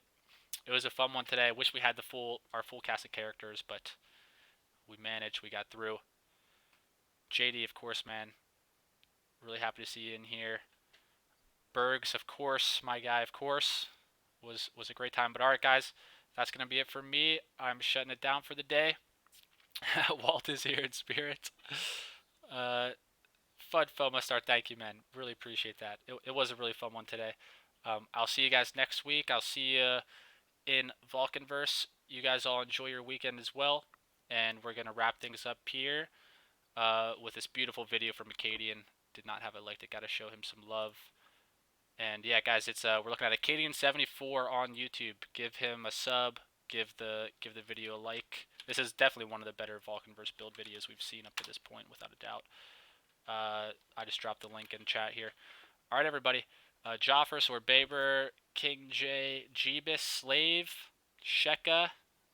It was a fun one today. I wish we had our full cast of characters, but we managed. We got through. JD, of course, man. Really happy to see you in here. Bergs, of course, my guy, of course. Was a great time. But all right, guys, that's gonna be it for me. I'm shutting it down for the day. Walt is here in spirit. Fud FOMO Star, thank you, man. Really appreciate that. It was a really fun one today. I'll see you guys next week. I'll see you in VulcanVerse. You guys all enjoy your weekend as well. And we're going to wrap things up here with this beautiful video from Acadian. Did not have it liked it. Got to show him some love. And yeah, guys, it's we're looking at Acadian74 on YouTube. Give him a sub. Give the video a like. This is definitely one of the better VulcanVerse build videos we've seen up to this point, without a doubt. I just dropped the link in chat here. All right, everybody. Joffre, Sorbaber, King J, Jeebus, Slave, Sheka,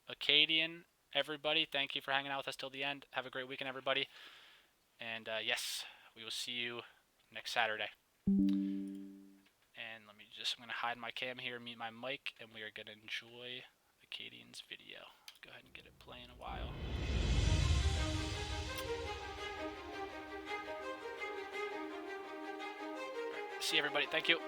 Acadian, everybody. Thank you for hanging out with us till the end. Have a great weekend, everybody. And yes, we will see you next Saturday. And I'm going to hide my cam here, mute my mic, and we are going to enjoy Acadian's video. Go ahead and get it playing a while. See you, everybody. Thank you.